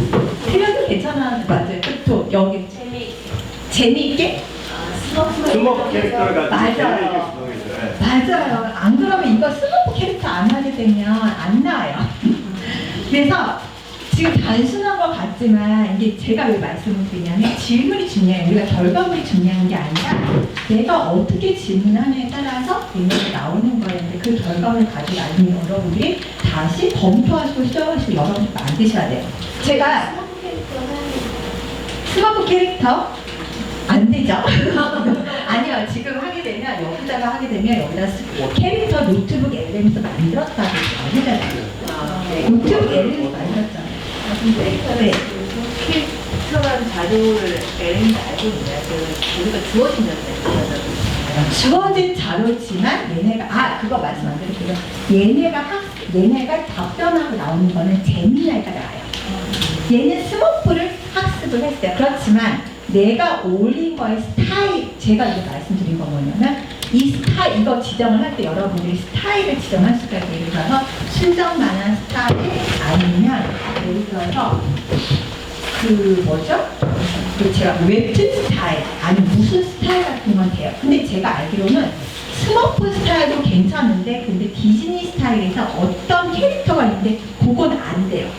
틀려도 괜찮아. 맞아요. 또 여기 재미있게? 스머프 캐릭터를 가지고 맞아요. 맞아요. 안 그러면 이거 스머프 캐릭터 안 하게 되면 안 나와요. 그래서 지금 단순한 것 같지만 이게 제가 왜 말씀을 드리냐면 질문이 중요해요. 우리가 결과물이 중요한 게 아니라 내가 어떻게 질문하느냐에 따라서 얘네가 나오는 거였는데 그 결과물을 가지고 나중에 여러분들이 다시 검토하시고 수정하시고 여러분들 만드셔야 돼요. 제가 스머프 캐릭터 안 되죠? 아니요. 지금 하게 되면 여기다가 하게 되면 여기다 캐릭터 노트북 LM에서 만들었다고 하잖아요. 노트북 LM에서 만들었잖아요. 네. 캐릭터라는 자료를 LM도 알고 있나요? 우리가 주어진다는 주어진 자료지만 얘네가 그거 말씀 안 드릴게요. 얘네가 답변하고 나오는 거는 재미나이가 나와요. 얘는 스머프를 학습을 했어요. 그렇지만 내가 올린 거의 스타일, 제가 이제 말씀드린 건 뭐냐면 이 스타일, 이거 지정을 할 때 여러분들이 스타일을 지정할 수가 있어요. 예를 들어서 순정만한 스타일 아니면 예를 들어서 제가 웹툰 스타일 아니면 무슨 스타일 같은 건 돼요. 근데 제가 알기로는 스머프 스타일도 괜찮은데 근데 디즈니 스타일에서 어떤 캐릭터가 있는데 그건 안 돼요.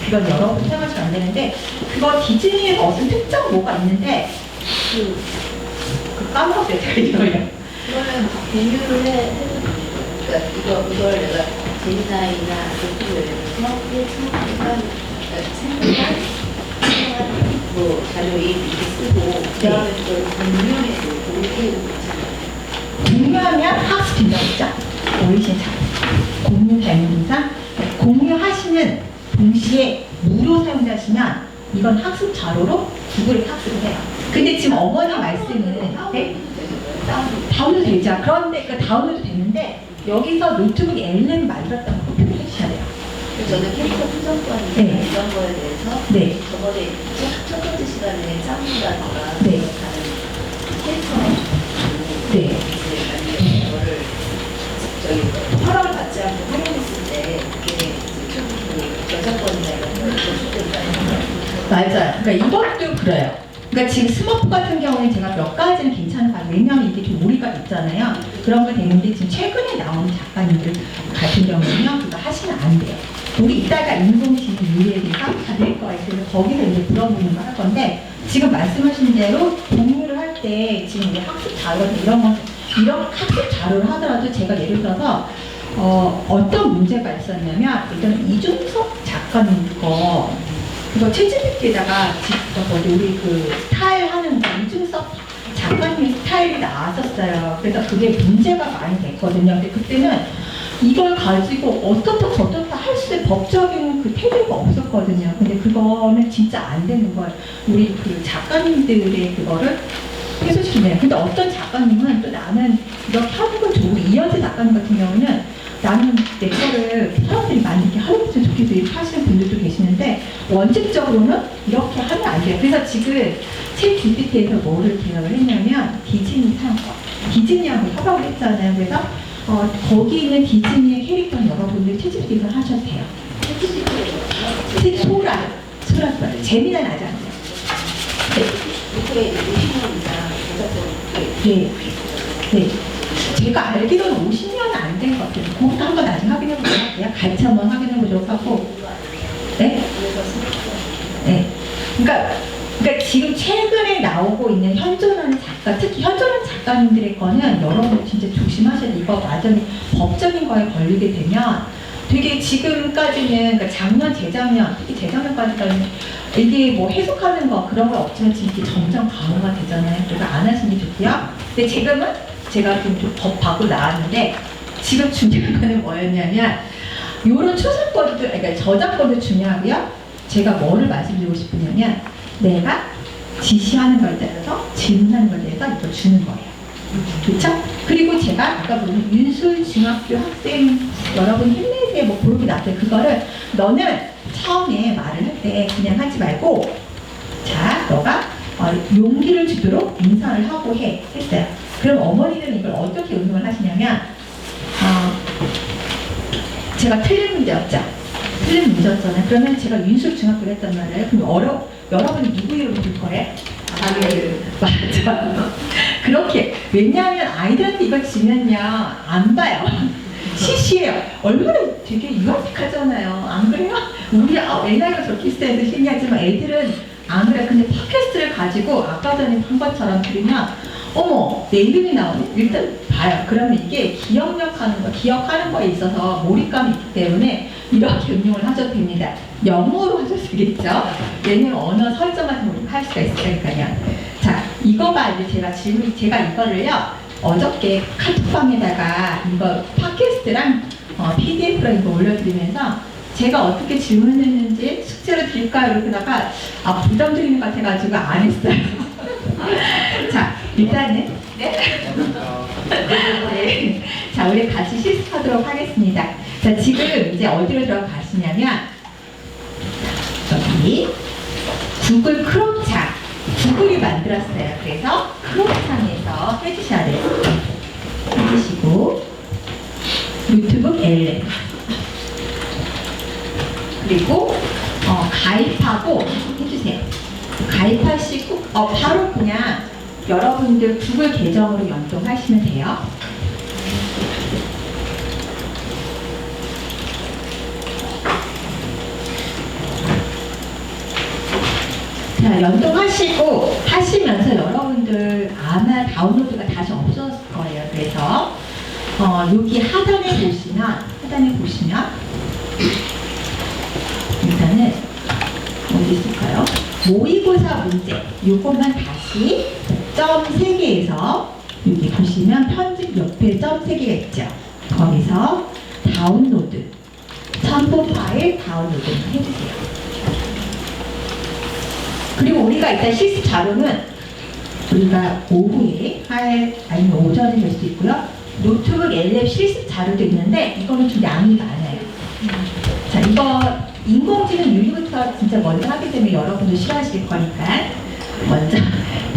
그건 여러분 생각하시면 안 되는데 그거 디즈니에 무슨 특정 뭐가 있는데 까먹었어요. 제가 이거요. 이거는 비교를 그러니까 이걸 내가 제미나이나 노트북을 스마트폰 생각한 자료 이렇게 쓰고 그다음에 그걸 공유해서 그렇게 공유하면 학습된다고 했죠? 어르신 잘 공유 대명사 공유하시는 동시에 무료 사용자시면 이건 학습 자료로 구글에 학습을 해요. 근데 지금 어머니 말씀은 다운로드 되죠. 그런데 그 다운로드 되는데 여기서 노트북 LM 만들었다는 거 표현해 주셔야 돼요. 저는 캐릭터 표정권이나 네. 이런 거에 대해서 네. 저번에 첫 번째 시간에 짱구라든가 네. 캐릭터를 네. 이제 이거를 허락을 받지 않고 활용했을 때 그게 저작권이나 이런 걸 저축된다는 맞아요. 그러니까 이것도 그래요. 그러니까 지금 스머프 같은 경우는 제가 몇 가지는 괜찮은 거 같아요. 왜냐하면 이게 좀 무리가 있잖아요. 그런 거 되는데 지금 최근에 나오는 작가님들 같은 경우는요. 그거 하시면 안 돼요. 우리 이따가 인공지능 유리에 대해서 받을 거예요. 그래서 거기서 이제 물어보는 거 할 건데 지금 말씀하신 대로 공유를 할 때 지금 우리 학습 자료나 이런 학습 자료를 하더라도 제가 예를 들어서 어떤 문제가 있었냐면 일단 이준석 작가님 그거 챗GPT에다가 우리 그 스타일 하는 거 이준석 작가님 스타일이 나왔었어요. 그래서 그게 문제가 많이 됐거든요. 근데 그때는 이걸 가지고 어떻다 저떻다 할 수 있는 법적인 그 태도가 없었거든요. 근데 그거는 진짜 안 되는 거예요. 우리 그 작가님들의 그거를 해소시키네요. 근데 어떤 작가님은 또 나는 이렇게 하는 건 좋고 이현재 작가님 같은 경우는 나는 내 거를 사람들이 많이 이렇게 하는 게 좋겠어 이렇게 하시는 분들도 계시고 원칙적으로는 이렇게 하면 안 돼요. 그래서 지금 챗 GPT에서 뭐를 개혁을 했냐면 디즈니 상권, 디즈니하고 협업을 했잖아요. 그래서 거기 있는 디즈니의 캐릭터는 여러분들 챗 GPT에서 하셔도 돼요. 소라 재미난 아지 않나요? 이게 50년이나 네. 네. 제가 알기로는 50년은 안 된 것 같아요. 그것도 한번 나중에 확인해 보도록 할게요. 같이 한번 확인해 보도록 하고. 네? 네. 그러니까 지금 최근에 나오고 있는 현존하는 작가, 특히 현존하는 작가님들의 거는 여러분 진짜 조심하셔야 돼요. 이거 완전히 법적인 거에 걸리게 되면 되게 지금까지는, 그러니까 작년, 재작년, 특히 재작년까지는 이게 뭐 해석하는 거 그런 거 없지만 지금 이게 점점 강화가 되잖아요. 그래서 안 하시는 게 좋고요. 근데 지금은 제가 좀 법 받고 나왔는데 지금 중요한 거는 뭐였냐면 요런 초상권들, 그러니까 저작권도 중요하고요. 제가 뭐를 말씀드리고 싶으냐면 내가 지시하는 거에 따라서 질문하는 거에 대해서 이걸 주는 거예요. 그렇죠? 그리고 제가 아까 보면 윤술중학교 학생 여러분 힘내세요 뭐 그렇게 나왔어요. 그거를 너는 처음에 말을 할 때 그냥 하지 말고 자 너가 용기를 주도록 인사를 하고 했어요. 그럼 어머니들은 이걸 어떻게 응용을 하시냐면 제가 틀린 문제였죠. 틀린 문제였잖아요. 그러면 제가 윤술중학교를 했단 말이에요. 그럼 여러분이 누구 이름을 줄 거예요? 맞아. 그렇게. 왜냐하면 아이들한테 이걸 주면요 안 봐요. 시시해요. 얼마나 되게 유아틱하잖아요. 안 그래요? 우리 애나이가 저렇게 있어야 해도 신기하지만 애들은 안 그래요. 근데 팟캐스트를 가지고 아까 전에 한 것처럼 들으면 어머 내 이름이 나오네? 일단 봐요. 그러면 이게 기억하는 거에 있어서 몰입감이 있기 때문에 이렇게 응용을 하셔도 됩니다. 영어로 하셔도 되겠죠? 왜냐면 언어 설정 같은 걸 할 수가 있으니까요. 자, 이거 봐. 이제 제가 이거를요, 어저께 카톡방에다가 이거 팟캐스트랑 PDF로 이거 올려드리면서 제가 어떻게 질문했는지 숙제로 드릴까요? 이렇게 다가 부담 드리는 것 같아가지고 안 했어요. 자, 일단은 네? 네. 자, 우리 같이 실습하도록 하겠습니다. 자, 지금 이제 어디로 들어가시냐면 여기 구글 크롬창, 구글이 만들었어요. 그래서 크롬창에서 해주셔야 돼요. 해주시고 노트북 LM 그리고 가입하고 해주세요. 가입하시고 바로 그냥 여러분들 구글 계정으로 연동하시면 돼요. 자, 연동하시고 하시면서 여러분들 아마 다운로드가 다시 없었을 거예요. 그래서 여기 하단에 보시면 일단은 어디 있을까요? 모의고사 문제 요것만 다시 점 3개에서 여기 보시면 편집 옆에 점 3개가 있죠. 거기서 다운로드 첨부 파일 다운로드 해주세요. 그리고 우리가 일단 실습 자료는 우리가 오후에 아니면 오전에 될 수 있고요. 노트북 LM 실습 자료도 있는데 이거는 좀 양이 많아요. 자, 이거 인공지능 윤리부터 진짜 먼저 하기 때문에 여러분도 싫어하실 거니까 먼저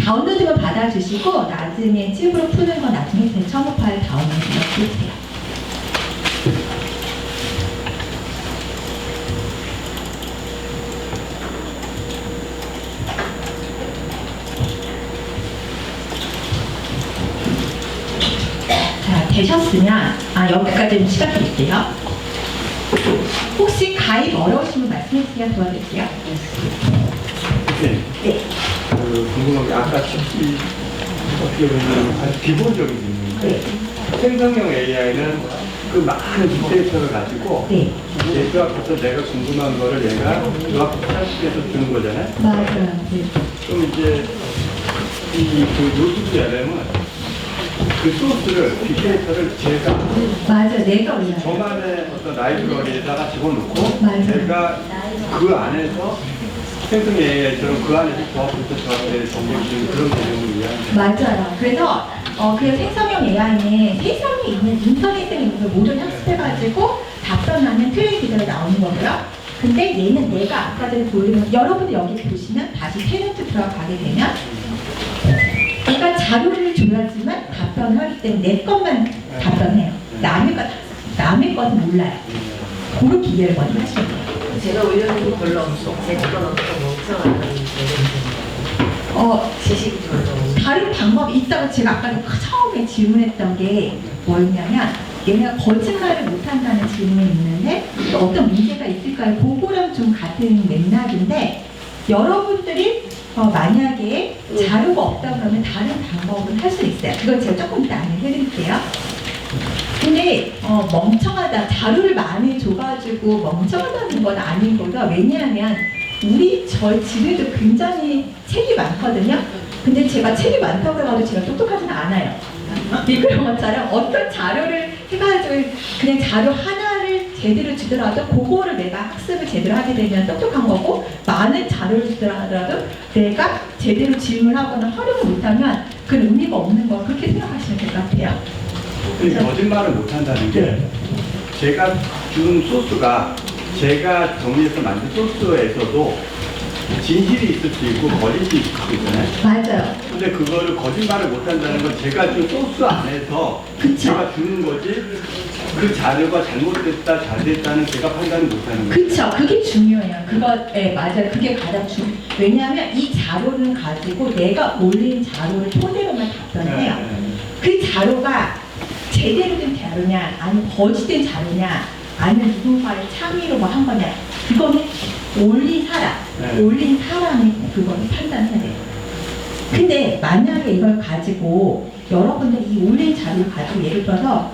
다운로드만 받아주시고 나중에 칩으로 푸는 건 나중에 제 첨부 파일 다운로드 해주세요. 자, 되셨으면 여기까지 좀 시작 드릴게요. 혹시 가입 어려우시면 말씀해주세요. 도와드릴게요. 네. 네. 궁금한 게 아까 칩이 어떻게 보면 아주 기본적인 질문인데 생성형 AI는 그 많은 빅데이터를 가지고 네. 데이터 앞에서 내가 궁금한 거를 얘가 그 앞에 탈식해서 주는 거잖아요. 맞아요. 네. 그럼 이제 그 노트북 LM은 그 소스를, 빅데이터를 제가 맞아, 내가 올려요. 저만의 어떤 라이브러리에다가 집어넣고 맞아요. 제가 그 안에서 생성 AI처럼 그 안에서 조합부터 저한테 정보를 그런 내용을 이해하는 맞아요. 그래서 그 생성형 AI는 세상에 있는 인터넷에 있는 걸 모두 학습해가지고 답변하는 트레이 기자가 나오는 거고요. 근데 얘는 내가 아까 전에 보여드린 여러분들 여기 보시면 다시 테넌트 들어가게 되면 얘가 자료를 줘야지만 답변을 하기 때문에 내 것만 답변해요. 남의 것은 몰라요. 그렇게 이해를 먼저 하시면 돼요. 제가 올려놓은 거 별로 없어. 제 건 엄청 멍청하다는 지식이 별로 없어. 다른 방법이 있다고 제가 아까 처음에 질문했던 게 뭐였냐면 얘네가 거짓말을 못한다는 질문이 있는데 또 어떤 문제가 있을까요? 그거랑 좀 같은 맥락인데 여러분들이 만약에 자료가 없다고 하면 다른 방법을 할 수 있어요. 그건 제가 조금 이따 안내해드릴게요. 근데 멍청하다, 자료를 많이 줘가지고 멍청하다는 건 아닌 거가 왜냐하면 저희 집에도 굉장히 책이 많거든요. 근데 제가 책이 많다고 해가지고 제가 똑똑하지는 않아요. 그런 것처럼 어떤 자료를 해가지고 그냥 자료 하나를 제대로 주더라도 그거를 내가 학습을 제대로 하게 되면 똑똑한 거고 많은 자료를 주더라도 내가 제대로 질문하거나 활용을 못하면 그 의미가 없는 거 그렇게 생각하시면 될 것 같아요. 거짓말을 못한다는 게 제가 준 소스가 제가 정리해서 만든 소스에서도 진실이 있을 수 있고 거짓이 있을 수 있잖아요. 맞아요. 근데 그거를 거짓말을 못한다는 건 제가 준 소스 안에서 그쵸. 제가 주는 거지 그 자료가 잘못됐다 잘됐다는 제가 판단을 못하는 거예요. 그쵸. 그게 중요해요. 맞아요. 그게 가장 왜냐하면 이 자료를 가지고 내가 올린 자료를 토대로만 답변해요. 그 자료가 제대로 된 자료냐 아니면 거짓된 자료냐 아니면 누군가의 창의로 뭐 한 거냐 그거는 올린 사람이 그거를 판단해야 돼요. 근데 만약에 이걸 가지고 여러분들이 이 올린 자료를 가지고 예를 들어서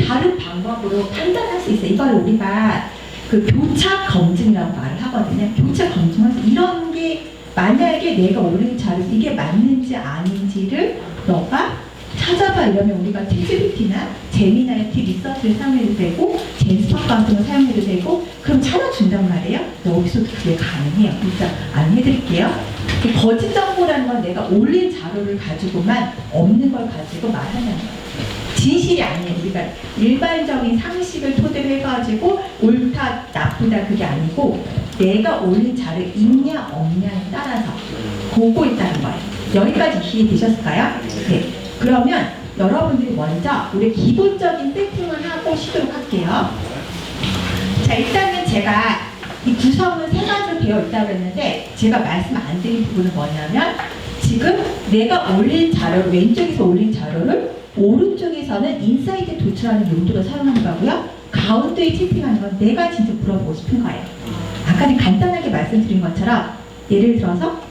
다른 방법으로 판단할 수 있어요. 이걸 우리가 그 교차 검증이라고 말을 하거든요. 교차 검증하면서 이런 게 만약에 내가 올린 자료 이게 맞는지 아닌지를 너가 찾아봐 이러면 우리가 챗GPT나 제미나이 리서치를 사용해도 되고 젠스팟 같은 거 사용해도 되고 그럼 찾아준단 말이에요. 여기서도 그게 가능해요. 일단 안내해드릴게요. 거짓 정보라는 건 내가 올린 자료를 가지고만 없는 걸 가지고 말하는 거예요. 진실이 아니에요. 우리가 일반적인 상식을 토대로 해가지고 옳다 나쁘다 그게 아니고 내가 올린 자료 있냐 없냐에 따라서 보고 있다는 거예요. 여기까지 이해되셨을까요? 네. 그러면 여러분들이 먼저 우리 기본적인 세팅을 하고 쉬도록 할게요. 자, 일단은 제가 이 구성은 세 가지로 되어 있다고 했는데 제가 말씀 안 드린 부분은 뭐냐면 지금 내가 올린 자료, 왼쪽에서 올린 자료를 오른쪽에서는 인사이트 도출하는 용도로 사용하는 거고요. 가운데에 채팅하는 건 내가 진짜 물어보고 싶은 거예요. 아까 간단하게 말씀드린 것처럼 예를 들어서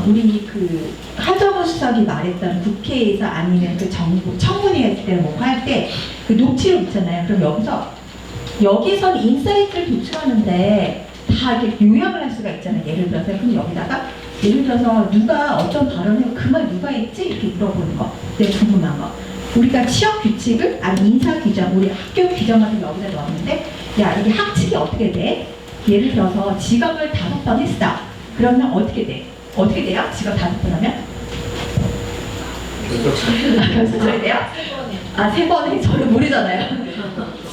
우리 그 하정우 수석이 말했던 국회에서 아니면 그 정부 청문회 했을 때 뭐 할 때 그 녹취록 있잖아요. 그럼 여기서는 인사이트를 도출하는데 다 이렇게 요약을 할 수가 있잖아요. 예를 들어서 그럼 여기다가 예를 들어서 누가 어떤 발언을 그 말 누가 했지 이렇게 물어보는 거. 내가 궁금한 거. 우리가 취업 규칙을 아니 인사 규정, 우리 학교 규정 같은 거 여기다 넣었는데 야 이게 학칙이 어떻게 돼? 예를 들어서 지각을 5번 했어. 그러면 어떻게 돼? 어떻게 돼요? 지각 5번 하면? 벌써 저래 돼요? 3번에 저를 모르잖아요.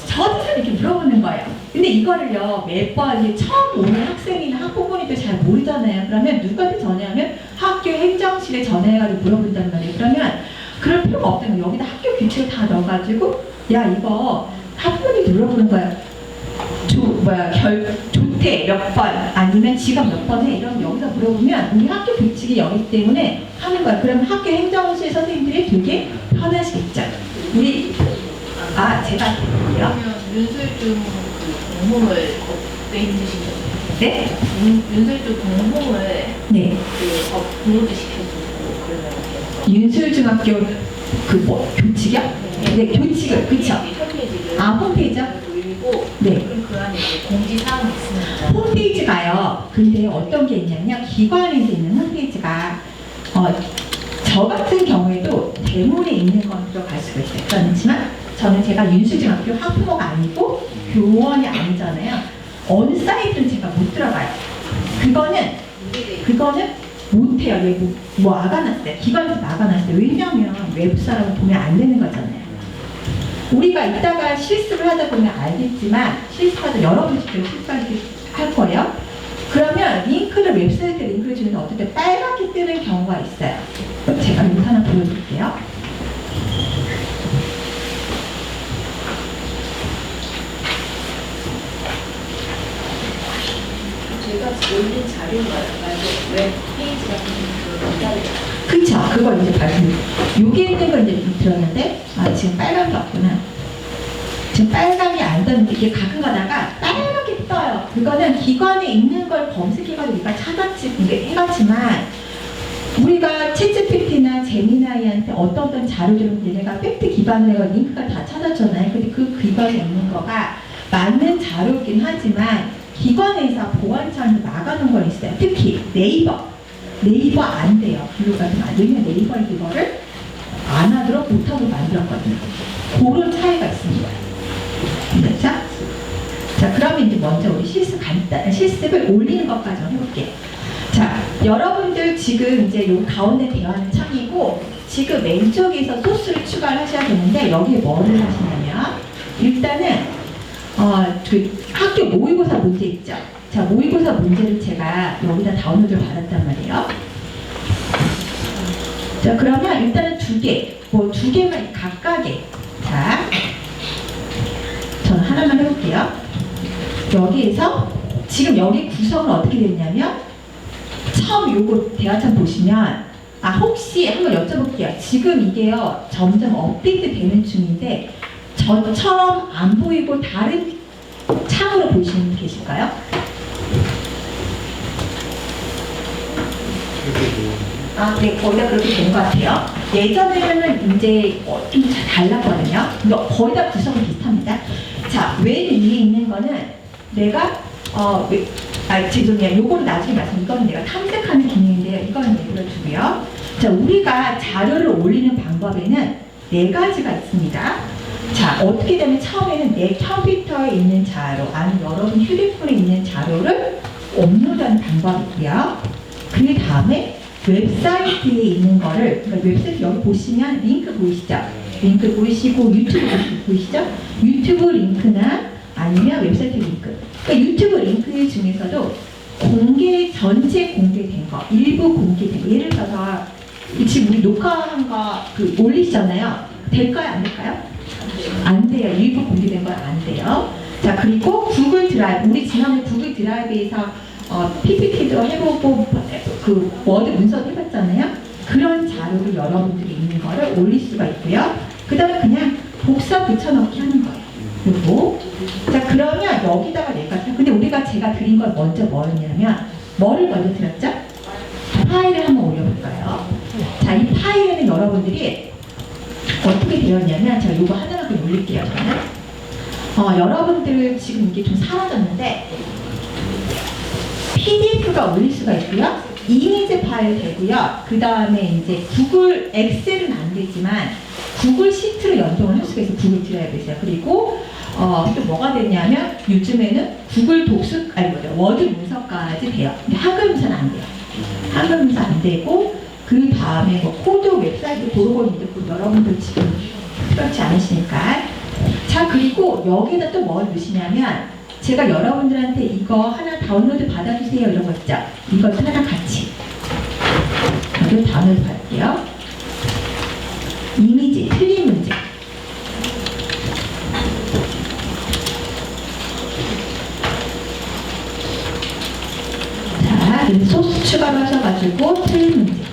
저도 이렇게 물어보는 거예요. 근데 이거를요 몇 번 처음 오는 학생이나 학부모님도 잘 모르잖아요. 그러면 누구한테 전화하면 학교 행정실에 전화해가지고 물어본단 말이에요. 그러면 그럴 필요가 없다는 거예요. 여기다 학교 규칙을 다 넣어가지고 야 이거 학부모님이 물어보는 거야. 조퇴 몇 번 아니면 지각 몇 번 해 이러면 여기서 물어보면 우리 학교 규칙이 여기 때문에 하는 거야. 그러면 학교 행정실 선생님들이 되게 편하시겠죠. 제가 할게요. 그러면 윤설중 그 공홈을 업데이트시켜주세요. 네? 윤설중 공홈을 네. 그 업로드 시켜주고 그러면 윤술중학교 교칙이요? 네, 교칙을 그쵸? 홈페이지를 홈페이지요? 돌리고 네. 그럼 그 안에 이제 공지사항이 있으니까 홈페이지가요. 근데 어떤 게 있냐면 기관에서 있는 홈페이지가 저 같은 경우에도 대문에 있는 건 들어갈 수가 있어요. 그렇지만 제가 윤수중학교 학부모가 아니고 교원이 아니잖아요. 어느 사이트는 제가 못 들어가요. 그거는 못해요. 얘 막아놨어요. 기관에서 막아놨어요. 왜냐면 외부 사람은 보면 안 되는 거잖아요. 우리가 이따가 실습을 하다 보면 알겠지만 실습하다 여러분 직접 실습할 거예요. 그러면 링크를 웹사이트 링크를 주면 어떨 때 빨갛게 뜨는 경우가 있어요. 제가 이거 하나 보여드릴게요. 제가 올린 자료인가요? 웹 페이지 같은 그 기다려. 그쵸? 그거 이제 말씀. 여기 있는 걸 이제 들었는데, 아, 지금 빨간게 없구나. 지금 빨간이 안 떴는데, 이게 가끔 가다가 빨갛게 떠요. 그거는 기관에 있는 걸 검색해가지고 우리가 찾았지, 이게 해봤지만, 우리가 챗GPT나 제미나이한테 어떤 자료들은 얘네가 팩트 기반으로 해서 링크가 다 찾았잖아요. 근데 그 기반에 있는 거가 맞는 자료이긴 하지만, 기관에서 보안 차원에서 막아놓은 건 있어요. 특히 네이버 안 돼요. 블로그 같은 거. 왜냐면 네이버 이거를 안 하도록 못하고 만들었거든요. 그런 차이가 있습니다. 그렇죠? 자, 그러면 이제 먼저 우리 실습을 올리는 것까지 한번 해볼게요. 자, 여러분들 지금 이제 요 가운데 대화는 창이고 지금 왼쪽에서 소스를 추가를 하셔야 되는데 여기에 뭐를 하시냐면 일단은 그 학교 모의고사 문제 있죠? 자, 모의고사 문제를 제가 여기다 다운로드를 받았단 말이에요. 자, 그러면 일단은 두 개만 각각의. 자, 저는 하나만 해볼게요. 여기에서 지금 여기 구성은 어떻게 됐냐면 처음 요거 대화창 보시면 혹시 한번 여쭤볼게요. 지금 이게요 점점 업데이트 되는 중인데 저처럼 안 보이고 다른 창으로 보시는 분 계실까요? 네, 거의 다 그렇게 된 것 같아요. 예전에는 이제 좀 달랐거든요. 근데 거의 다 구성이 비슷합니다. 자, 왼 위에 있는 거는 내가 죄송해요. 요거는 나중에 이거는 내가 탐색하는 기능인데요. 이거는 예를 두고요. 자, 우리가 자료를 올리는 방법에는 4가지가 있습니다. 자, 어떻게 되면 처음에는 내 컴퓨터에 있는 자료, 아니면 여러분 휴대폰에 있는 자료를 업로드하는 방법이고요. 그 다음에 웹사이트에 있는 거를, 그러니까 웹사이트 여기 보시면 링크 보이시죠? 링크 보이시고 유튜브 보이시죠? 유튜브 링크나 아니면 웹사이트 링크. 그러니까 유튜브 링크 중에서도 전체 공개된 거, 일부 공개된 거. 예를 들어서 지금 우리 녹화한 거 올리시잖아요. 될까요? 안 될까요? 안 돼요. 일부 공개된 건 안 돼요. 자, 그리고 구글 드라이브. 우리 지난해 구글 드라이브에서 PPT도 해보고 그 워드 문서도 해봤잖아요. 그런 자료를 여러분들이 있는 거를 올릴 수가 있고요. 그 다음에 그냥 복사 붙여넣기 하는 거예요. 그리고 자, 그러면 여기다가 근데 우리가 제가 드린 건 먼저 뭐였냐면 뭐를 먼저 드렸죠? 파일을 한번 올려볼까요? 자, 이 파일에는 여러분들이 어떻게 되었냐면 제가 이거 하나만 올릴게요. 저는 여러분들 지금 이게 좀 사라졌는데 PDF가 올릴 수가 있고요. 이미지 파일 되고요. 그 다음에 이제 구글 엑셀은 안 되지만 구글 시트를 연동을 할 수가 있어요. 구글 드라이브에서. 그리고 또 뭐가 되냐면 요즘에는 구글 워드 문서까지 돼요. 근데 한글 문서는 안 돼요. 한글 문서 안 되고 그 다음에 코드 웹사이트 도로고 있는데 여러분들 지금 그렇지 않으시니까. 자, 그리고 여기다 또 뭘 넣으시냐면 제가 여러분들한테 이거 하나 다운로드 받아주세요 이런 거 있죠? 이것도 하나 같이 이거 다운로드 받을게요. 이미지 틀린 문제. 자, 소스 추가로 하셔가지고 틀린 문제.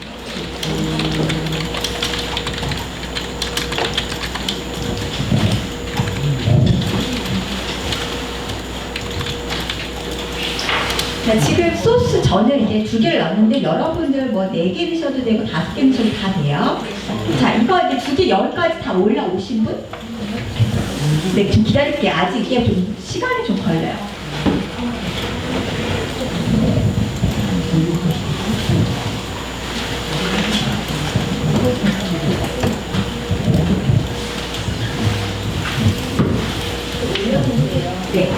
자, 지금 소스 저는 이제 2개를 넣었는데 여러분들 뭐 4개 넣으셔도 되고 5개 넣으셔도 다 돼요. 자, 이거 이제 2개 10까지 다 올라오신 분? 네, 좀 기다릴게요. 아직 이게 좀 시간이 좀 걸려요. 네.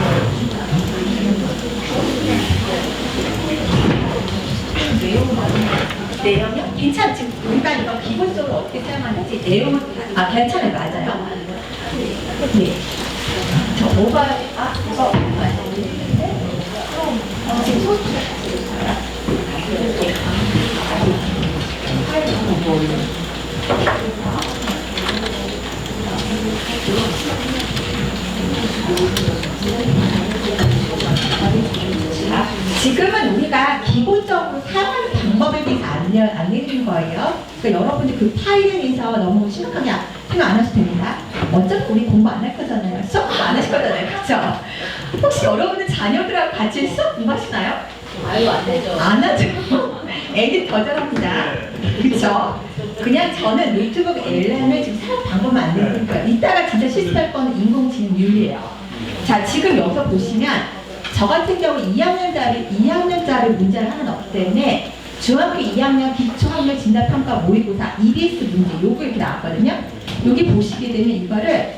내용이요? 괜찮아. 지금 우리가 이거 기본적으로 어떻게 사용하는지 내용은 괜찮아요. 맞아요. 네. 저 오바 이거 지금 소스 지금은 우리가 기본적으로 사용하는 방법에 대해서 안내해드린 거예요. 그러니까 여러분들 그 파일에 대해서 너무 심각하게 생각 안 하셔도 됩니다. 어차피 우리 공부 안 할 거잖아요. 수업 안 하실 거잖아요. 그렇죠? 혹시 여러분들 자녀들하고 같이 수업 임하시나요? 아유, 안 되죠. 안 하죠. 애들 더 잘합니다. 그쵸? 그냥 저는 노트북 LM을 지금 사용 방법만 안 되는 거예요. 이따가 진짜 실습할 거는 인공지능 윤리예요. 자, 지금 여기서 보시면 저 같은 경우 2학년짜리 문제를 하나 넣기 때문에 중학교 2학년 기초학력 진단평가 모의고사 EBS 문제 요거 이렇게 나왔거든요. 여기 보시게 되면 이거를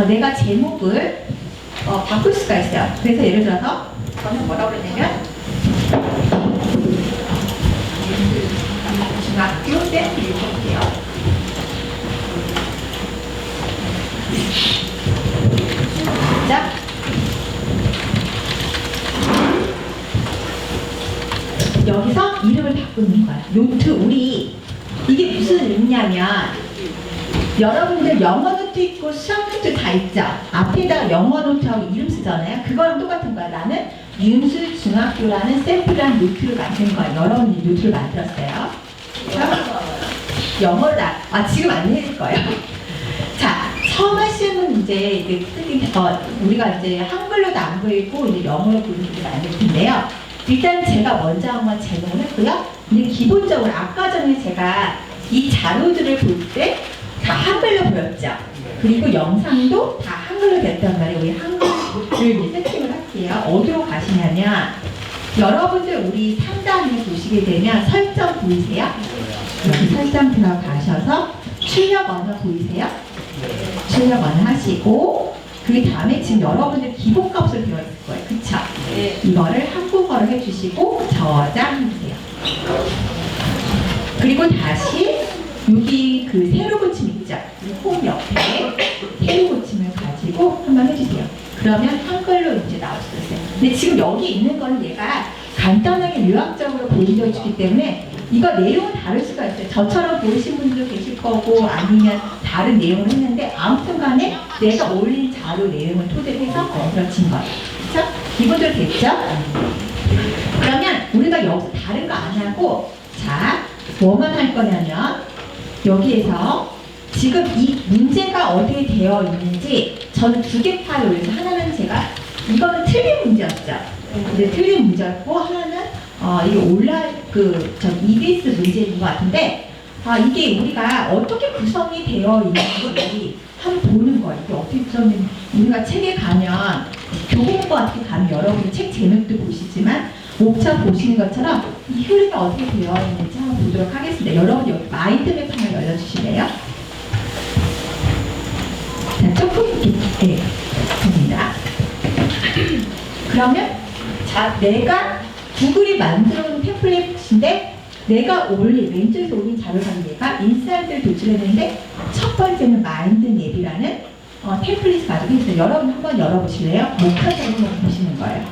내가 제목을 바꿀 수가 있어요. 그래서 예를 들어서 저는 뭐라고 그러냐면 중학교 때 읽어볼게요. 자, 여기서 이름을 바꾸는 거야. 노트 우리 이게 무슨 의미냐면 여러분들 영어 노트 있고 수학 노트 다 있죠. 앞에다 영어 노트하고 이름 쓰잖아요. 그거랑 똑같은 거야. 나는 윤수 중학교라는 샘플이라는 노트를 만든 거야. 여러분들이 노트를 만들었어요. 영어를 지금 안내해줄 거예요. 자, 처음 하시는 이제 우리가 이제 한글로도 안 보이고 이제 영어로 보는 분들 많을 텐데요. 일단 제가 먼저 한번 제공을 했고요. 근데 기본적으로 아까 전에 제가 이 자료들을 볼 때 다 한글로 보였죠. 그리고 영상도 다 한글로 됐단 말이에요. 우리 한글을 세팅을 할게요. 어디로 가시냐면 여러분들 우리 상단에 보시게 되면 설정 보이세요? 여기 설정 들어가셔서 출력 언어 보이세요? 출력 언어 하시고 그 다음에 지금 여러분들 기본값을 배웠을 거예요. 그쵸? 네. 이거를 한국어로 해주시고 저장해주세요. 그리고 다시 여기 그 세로 고침 있죠? 홈 옆에 세로 고침을 가지고 한번 해주세요. 그러면 한글로 이제 나올 수 있어요. 근데 지금 여기 있는 건 얘가 간단하게 요약적으로 보여주기 때문에 이거 내용은 다를 수가 있어요. 저처럼 보이신 분들도 계실 거고 아니면 다른 내용을 했는데 아무튼 간에 내가 올린 자료 내용을 토대로 해서 만들어진 거예요. 그렇죠? 기본적으로 됐죠? 그러면 우리가 여기서 다른 거 안 하고 자, 뭐만 할 거냐면 여기에서 지금 이 문제가 어디에 되어 있는지 저는 2개 파일 올려서 하나는 제가 이거는 틀린 문제였죠. 이제 틀린 문제였고 하나는 이게 EBS 문제인 것 같은데 이게 우리가 어떻게 구성이 되어 있는지 한번 보는 거예요. 이게 어떻게 구성되는지 우리가 책에 가면 교보문고 같은 데 가면 여러분이 책 제목도 보시지만 목차 보시는 것처럼 이 흐름이 어떻게 되어 있는지 한번 보도록 하겠습니다. 여러분 여기 마인드맵 한번 열어주실래요? 자, 조금 이렇게 됩니다. 그러면 자, 내가 구글이 만들어놓은 템플릿인데 내가 왼쪽에서 올린 자료를 내가 인사이트를 도출했는데 첫 번째는 마인드맵이라는 템플릿을 가지고 있어요. 여러분 한번 열어보실래요? 목차적으로 보시는 거예요.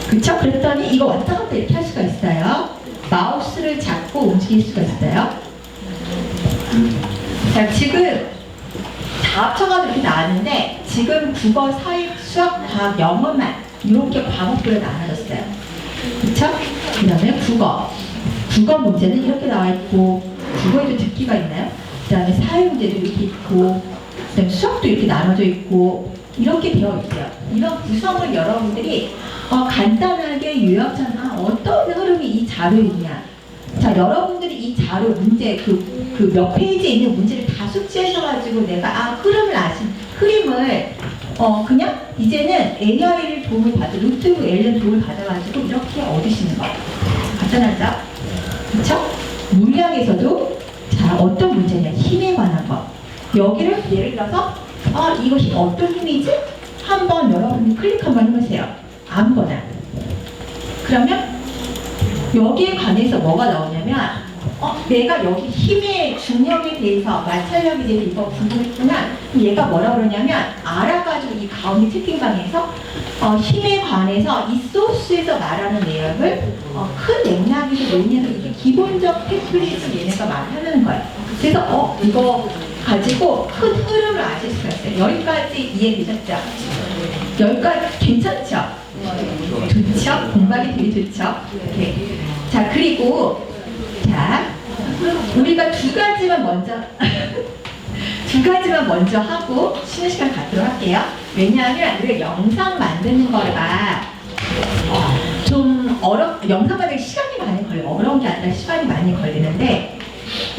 그쵸? 그랬더니 이거 왔다 갔다 이렇게 할 수가 있어요. 마우스를 잡고 움직일 수가 있어요. 자, 지금 다 합쳐가지고 이렇게 나왔는데 지금 국어, 사회, 수학, 과학, 영어만 이렇게 과목별로 나눠졌어요. 그쵸? 그 다음에 국어 문제는 이렇게 나와있고 국어에도 듣기가 있나요? 그 다음에 사회 문제도 이렇게 있고 그 다음에 수학도 이렇게 나눠져 있고 이렇게 되어 있어요. 이런 구성을 여러분들이 간단하게 요약처럼 어떤 흐름이 이 자료에 있냐. 자, 여러분들이 이 자료 문제 그 몇 페이지에 있는 문제를 다 숙지하셔가지고 내가 흐름을 그냥 이제는 AI를 도움을 노트북 LM 도움을 받아가지고 이렇게 얻으시는 거. 간단하죠? 그쵸? 물리학에서도 자, 어떤 문제냐. 힘에 관한 거. 여기를 예를 들어서 이것이 어떤 힘이지? 한번 여러분이 클릭 한번 해보세요. 아무거나. 그러면 여기에 관해서 뭐가 나오냐면 내가 여기 힘의 중력에 대해서 마찰력에 대해서 이거 궁금했구나. 그럼 얘가 뭐라 그러냐면 알아가지고 이 가운데 채팅방에서 힘에 관해서 이 소스에서 말하는 내용을 큰 맥락에서 논의해서 이게 기본적 템플릿을 얘네가 말하는 거예요. 그래서 이거 가지고 큰 흐름을 아실 수가 있어요. 여기까지 이해되셨죠? 여기까지 괜찮죠? 좋죠? 공부하기 되게 좋죠? 네. 자, 그리고 자, 우리가 두 가지만 먼저 하고 쉬는 시간 갖도록 할게요. 왜냐하면 우리가 영상 만드는 거가 좀 영상 만들기 시간이 많이 걸려요. 어려운 게 아니라 시간이 많이 걸리는데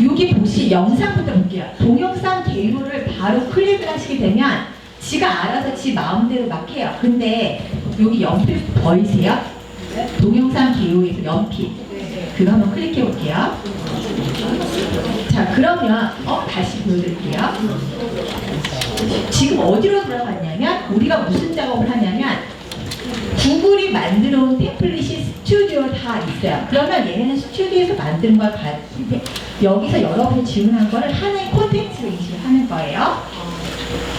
여기 영상부터 볼게요. 동영상 개요를 바로 클릭을 하시게 되면 지가 알아서 지 마음대로 막 해요. 근데 여기 연필 보이세요? 동영상 개요에서 연필. 그거 한번 클릭해 볼게요. 자, 그러면 다시 보여드릴게요. 지금 어디로 들어갔냐면 우리가 무슨 작업을 하냐면 구글이 만들어 온 템플릿이 스튜디오에 다 있어요. 그러면 얘네는 스튜디오에서 만든 걸 여기서 여러분이 질문한 거를 하나의 콘텐츠로 인식을 하는 거예요.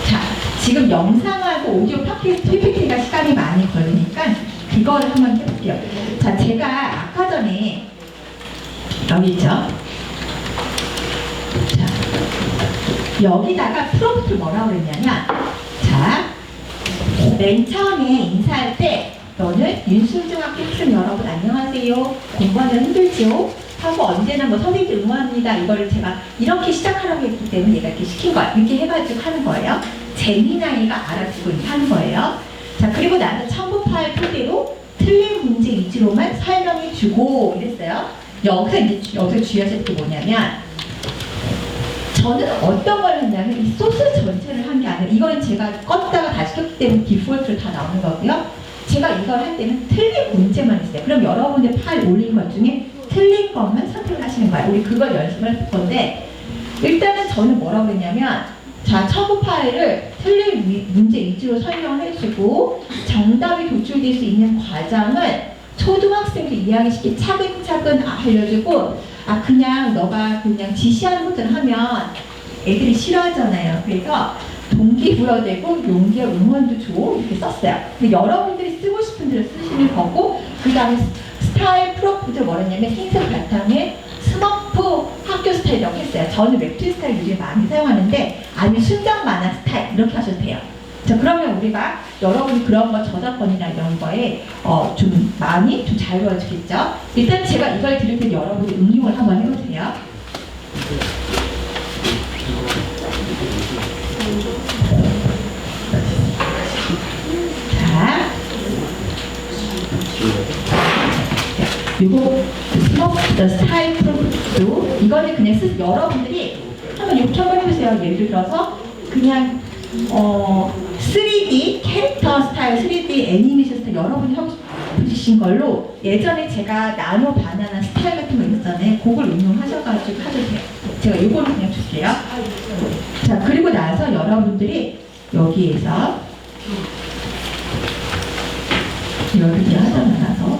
자, 지금 영상하고 오디오 팟캐스트 PPT가 시간이 많이 걸리니까 그거를 한번 해볼게요. 자, 제가 아까 전에 여기 있죠? 자, 여기다가 프롬프트를 뭐라고 그랬냐면 자, 맨 처음에 인사할 때 너는 윤술중학교 학생 여러분 안녕하세요. 공부하느라 힘들지요? 하고 언제나 선생님 응원합니다. 이거를 제가 이렇게 시작하라고 했기 때문에 얘가 이렇게 시킨 거야. 이렇게 해가지고 하는 거예요. 재미나이가 알아듣고 하는 거예요. 자, 그리고 나서 첨부 파일 토대로 틀린 문제 위주로만 설명해 주고 이랬어요. 여기서 주의하실 게 뭐냐면 저는 어떤 걸 했냐면 이 소스 전체를 한 게 아니라 이거는 제가 껐다가 다시 켰기 때문에 디폴트로 다 나오는 거고요. 제가 이걸 할 때는 틀린 문제만 했어요. 그럼 여러분들 파일 올린 것 중에 틀린 것만 선택을 하시는 거예요. 우리 그걸 연습을 할 건데 일단은 저는 뭐라고 했냐면 자, 첨부 파일을 틀린 문제 위주로 설명을 해주고 정답이 도출될 수 있는 과정을 초등학생들 이해하기 쉽게 차근차근 알려주고 그냥 너가 그냥 지시하는 것처럼 하면 애들이 싫어하잖아요. 그래서 동기부여되고 용기와 응원도 줘 이렇게 썼어요. 근데 여러분들이 쓰고 싶은 대로 쓰시는 거고 그 다음에 스타일 프로프도 뭐랬냐면 흰색 바탕에 스머프 학교 스타일이라고 했어요. 저는 웹툰 스타일 요즘 많이 사용하는데 아니면 순정 만화 스타일 이렇게 하셔도 돼요. 자, 그러면 우리가 여러분이 그런 거 저작권이나 이런 거에 좀 많이 좀 자유로워지겠죠? 일단 제가 이걸 드릴 때 여러분이 응용을 한번 해보세요. 자, 요거 스머프 스타일 프로도 이거는 그냥 여러분들이 한번 이렇게 한번 해보세요. 예를 들어서 그냥 3D 캐릭터 스타일, 3D 애니메이션 스타일 여러분이 하고 싶으신 걸로 예전에 제가 나노 바나나 스타일 같은 거 있었잖아요. 그걸 응용하셔가지고 하셔도 돼요. 제가 이거를 그냥 줄게요. 자, 그리고 나서 여러분들이 여기에서 여기를 하다 나서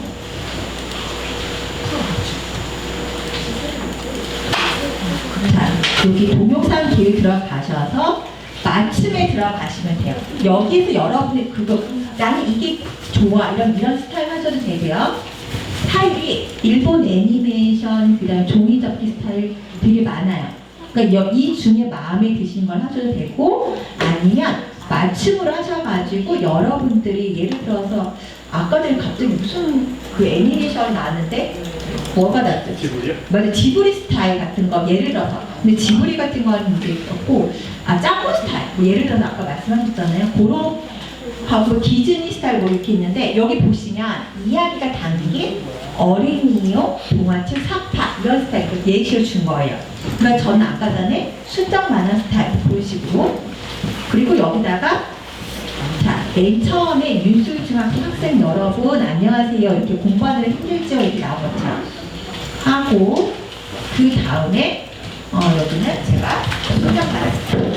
자, 여기 동영상 기회 들어가셔서 맞춤에 들어가시면 돼요. 여기서 여러분이 나는 이게 좋아 이런 스타일 하셔도 되고요. 스타일이 일본 애니메이션 그다음에 종이접기 스타일 되게 많아요. 그러니까 이 중에 마음에 드시는 걸 하셔도 되고 아니면 맞춤으로 하셔가지고 여러분들이 예를 들어서 아까 전에 갑자기 무슨 그 애니메이션 나왔는데 뭐가 났죠? 지브리요? 맞아, 지브리 스타일 같은 거 예를 들어서 근데 지브리 같은 거는 이제 있었고 짱구 스타일 뭐 예를 들어서 아까 말씀하셨잖아요. 그런 하고 디즈니 스타일 뭐 이렇게 있는데 여기 보시면 이야기가 담긴 어린이용 동화책 사파 이런 스타일 예시를 준 거예요. 그러니까 저는 아까 전에 순정 만화 스타일 보시고 그리고 여기다가 자, 맨 처음에 윤술중학교 학생 여러분 안녕하세요 이렇게 공부하느라 힘들죠 이렇게 나온 것처럼 하고 그 다음에 여기는 제가 순정 만화 스타일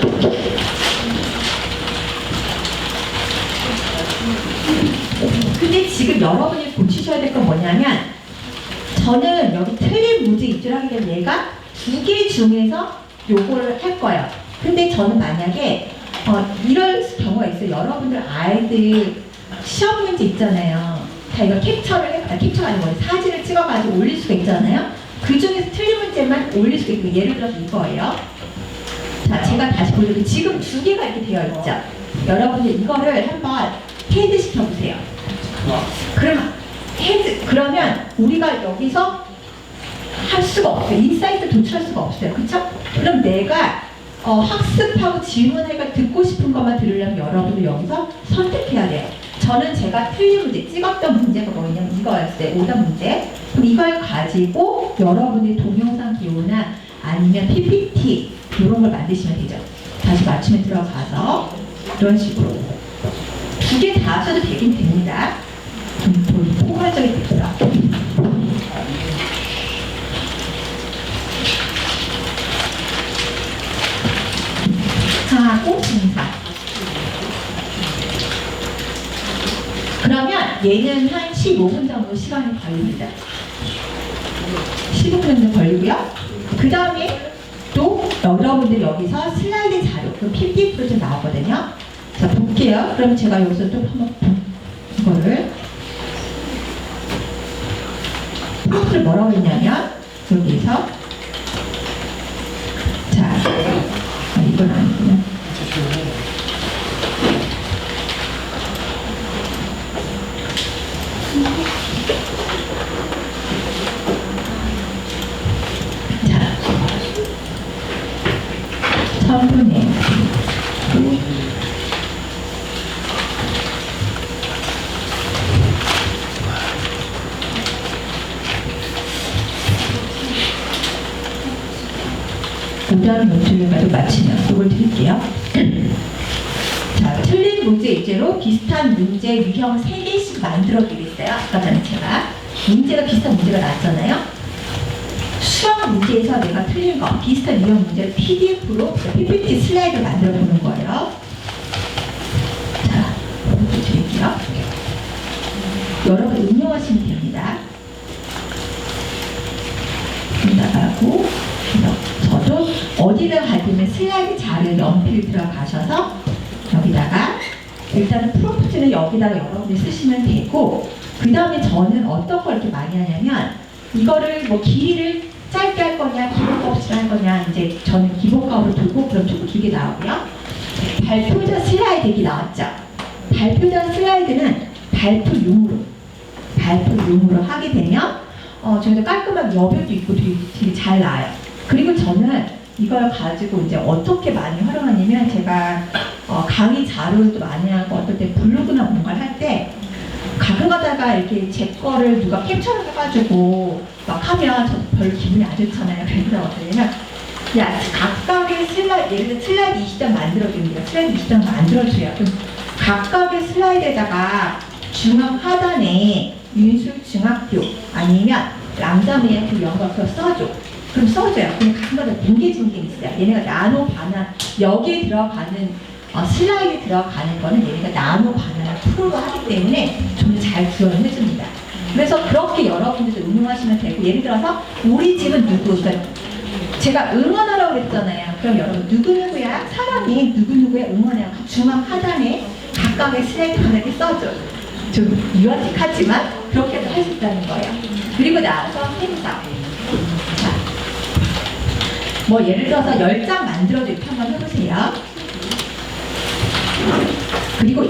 근데 지금 여러분이 고치셔야 될 건 뭐냐면 저는 여기 틀린 문제 입주를 하게 되면 얘가 2개 중에서 요거를 할 거예요. 근데 저는 만약에 이럴 경우가 있어요. 여러분들 아이들 시험 문제 있잖아요. 자, 이거 캡처가 아니고 사진을 찍어가지고 올릴 수가 있잖아요. 그 중에서 틀린 문제만 올릴 수가 있고, 예를 들어서 이거예요. 자, 제가 다시 보여드릴게요. 지금 2개가 이렇게 되어 있죠. 여러분들 이거를 한번 헤드 시켜보세요. 그러면 우리가 여기서 할 수가 없어요. 인사이트 도출할 수가 없어요. 그쵸? 그럼 내가 학습하고 질문해가 듣고 싶은 것만 들으려면 여러분들 여기서 선택해야 돼요. 저는 제가 틀린 문제, 찍었던 문제가 뭐냐면 이거였어요. 오답 문제. 그럼 이걸 가지고 여러분이 동영상 기호나 아니면 PPT 이런 걸 만드시면 되죠. 다시 맞춤에 들어가서 이런 식으로 2개 다 하셔도 되긴 됩니다. 좀 포괄적이 되더라. 자, 꽁충사. 그러면 얘는 한 15분 정도 시간이 걸립니다. 15분 정도 걸리고요. 그 다음에 또 여러분들 여기서 슬라이드 자료, 그 PPT로 좀 나오거든요. 자, 볼게요. 그럼 제가 여기서 또 한번 이거를 프롬프트를 뭐라고 했냐면 여기서 자, 이건 아니구나. 자, 1000분의 오답 노출까지 마치면 이걸 드릴게요. 자, 틀린 문제 입제로 비슷한 문제 유형 3개씩 만들어 드리겠어요. 아까 전에 제가 문제가 비슷한 문제가 나왔잖아요. 수학 문제에서 내가 틀린 거 비슷한 유형 문제를 PDF로 PPT 슬라이드 만들어 보는 거예요. 자, 이것도 드릴게요. 여러분 응용하시면 됩니다. 나가고 저도 어디를 가시면 슬라이드 자료 연필 들어가셔서 여기다가 일단은 프롬프트는 여기다가 여러분들이 쓰시면 되고, 그 다음에 저는 어떤 걸 이렇게 많이 하냐면 이거를 뭐 길이를 짧게 할 거냐 기본값으로 할 거냐, 이제 저는 기본값으로 두고 그럼 조금 길게 나오고요. 발표자 슬라이드 얘기 나왔죠. 발표자 슬라이드는 발표용으로 하게 되면 저희도 깔끔한 여백도 있고 되게 잘 나와요. 그리고 저는 이걸 가지고 이제 어떻게 많이 활용하냐면 제가 강의 자료도 많이 하고 어떨 때 블로그나 뭔가를 할 때 가끔 가다가 이렇게 제 거를 누가 캡처를 해가지고 막 하면 저 별로 기분이 안 좋잖아요. 그래서 어떻게 하냐면 야, 각각의 슬라이드, 예를 들어 슬라이드 20장 만들어줍니다. 슬라이드 20장 만들어줘요. 그럼 각각의 슬라이드에다가 중앙 하단에 윤술 중학교 아니면 람자메이크 이런 거 써줘. 그럼 써줘요. 그럼 가끔가다 뭉개진 게 있어요. 얘네가 나노 바나 여기에 들어가는 슬라이드 들어가는 거는 얘네가 나노 바나나 프로로 하기 때문에 좀 잘 구현을 해줍니다. 그래서 그렇게 여러분들도 응용하시면 되고, 예를 들어서 우리 집은 누구, 그러니까 제가 응원하라고 그랬잖아요. 그럼 여러분 누구누구야? 사람이 누구누구야 응원해요. 중앙 하단에 각각의 슬라이드 하나를 써줘. 좀 유아틱하지만 그렇게도 할 수 있다는 거예요. 그리고 나서 행사. 뭐 예를 들어서 10장 만들어도 이렇게 한번 해보세요. 그리고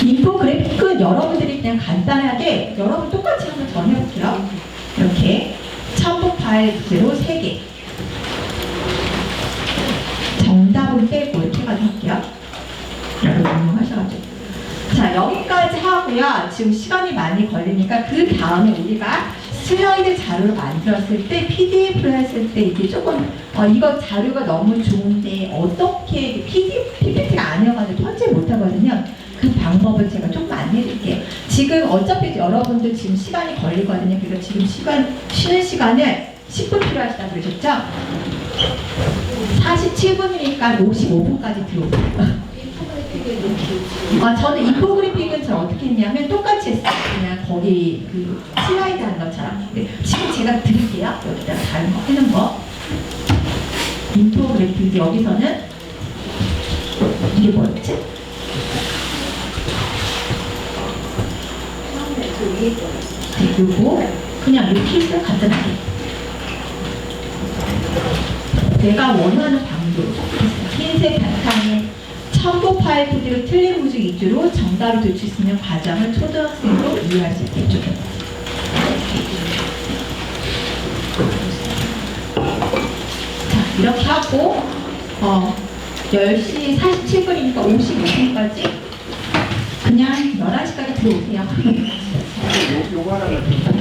인포그래픽은 여러분들이 그냥 간단하게 여러분 똑같이 한번 정해볼게요. 이렇게 첨부 파일 주제로 3개, 정답은 빼고 이렇게 해가지고 할게요. 여러분 응용하셔가지고. 자, 여기까지 하고요. 지금 시간이 많이 걸리니까 그 다음에 우리가 슬라이드 자료를 만들었을 때, PDF로 했을 때 이게 조금 이거 자료가 너무 좋은데 어떻게 PPT가 아니어가지고 편집 못하거든요. 그 방법을 제가 조금 안내해드릴게요. 지금 어차피 여러분들 지금 시간이 걸리거든요. 그래서 지금 쉬는 시간을 10분 필요하시다고 그러셨죠? 47분이니까 55분까지 들어오세요. 저는 인포그래픽은 저 어떻게 했냐면 똑같이 했어요. 그냥 거기 그 슬라이드 하는 것처럼. 네, 지금 제가 드릴게요. 여기다 다른 거 해놓은 거. 인포그래픽 여기서는 이게 뭐였지? 처음에 그 위에 거. 네, 요거 그냥 이렇게 있어 간단하게. 내가 원하는 방도 흰색 바탕에 첨부 파일 코드로 틀린 문제 위주로 정답을 도출 수 있는 과정을 초등학생도 이해할 수 있겠죠. 자, 이렇게 하고 10시 47분이니까 55분까지 그냥 11시까지 들어오세요. 요거 하나만 좀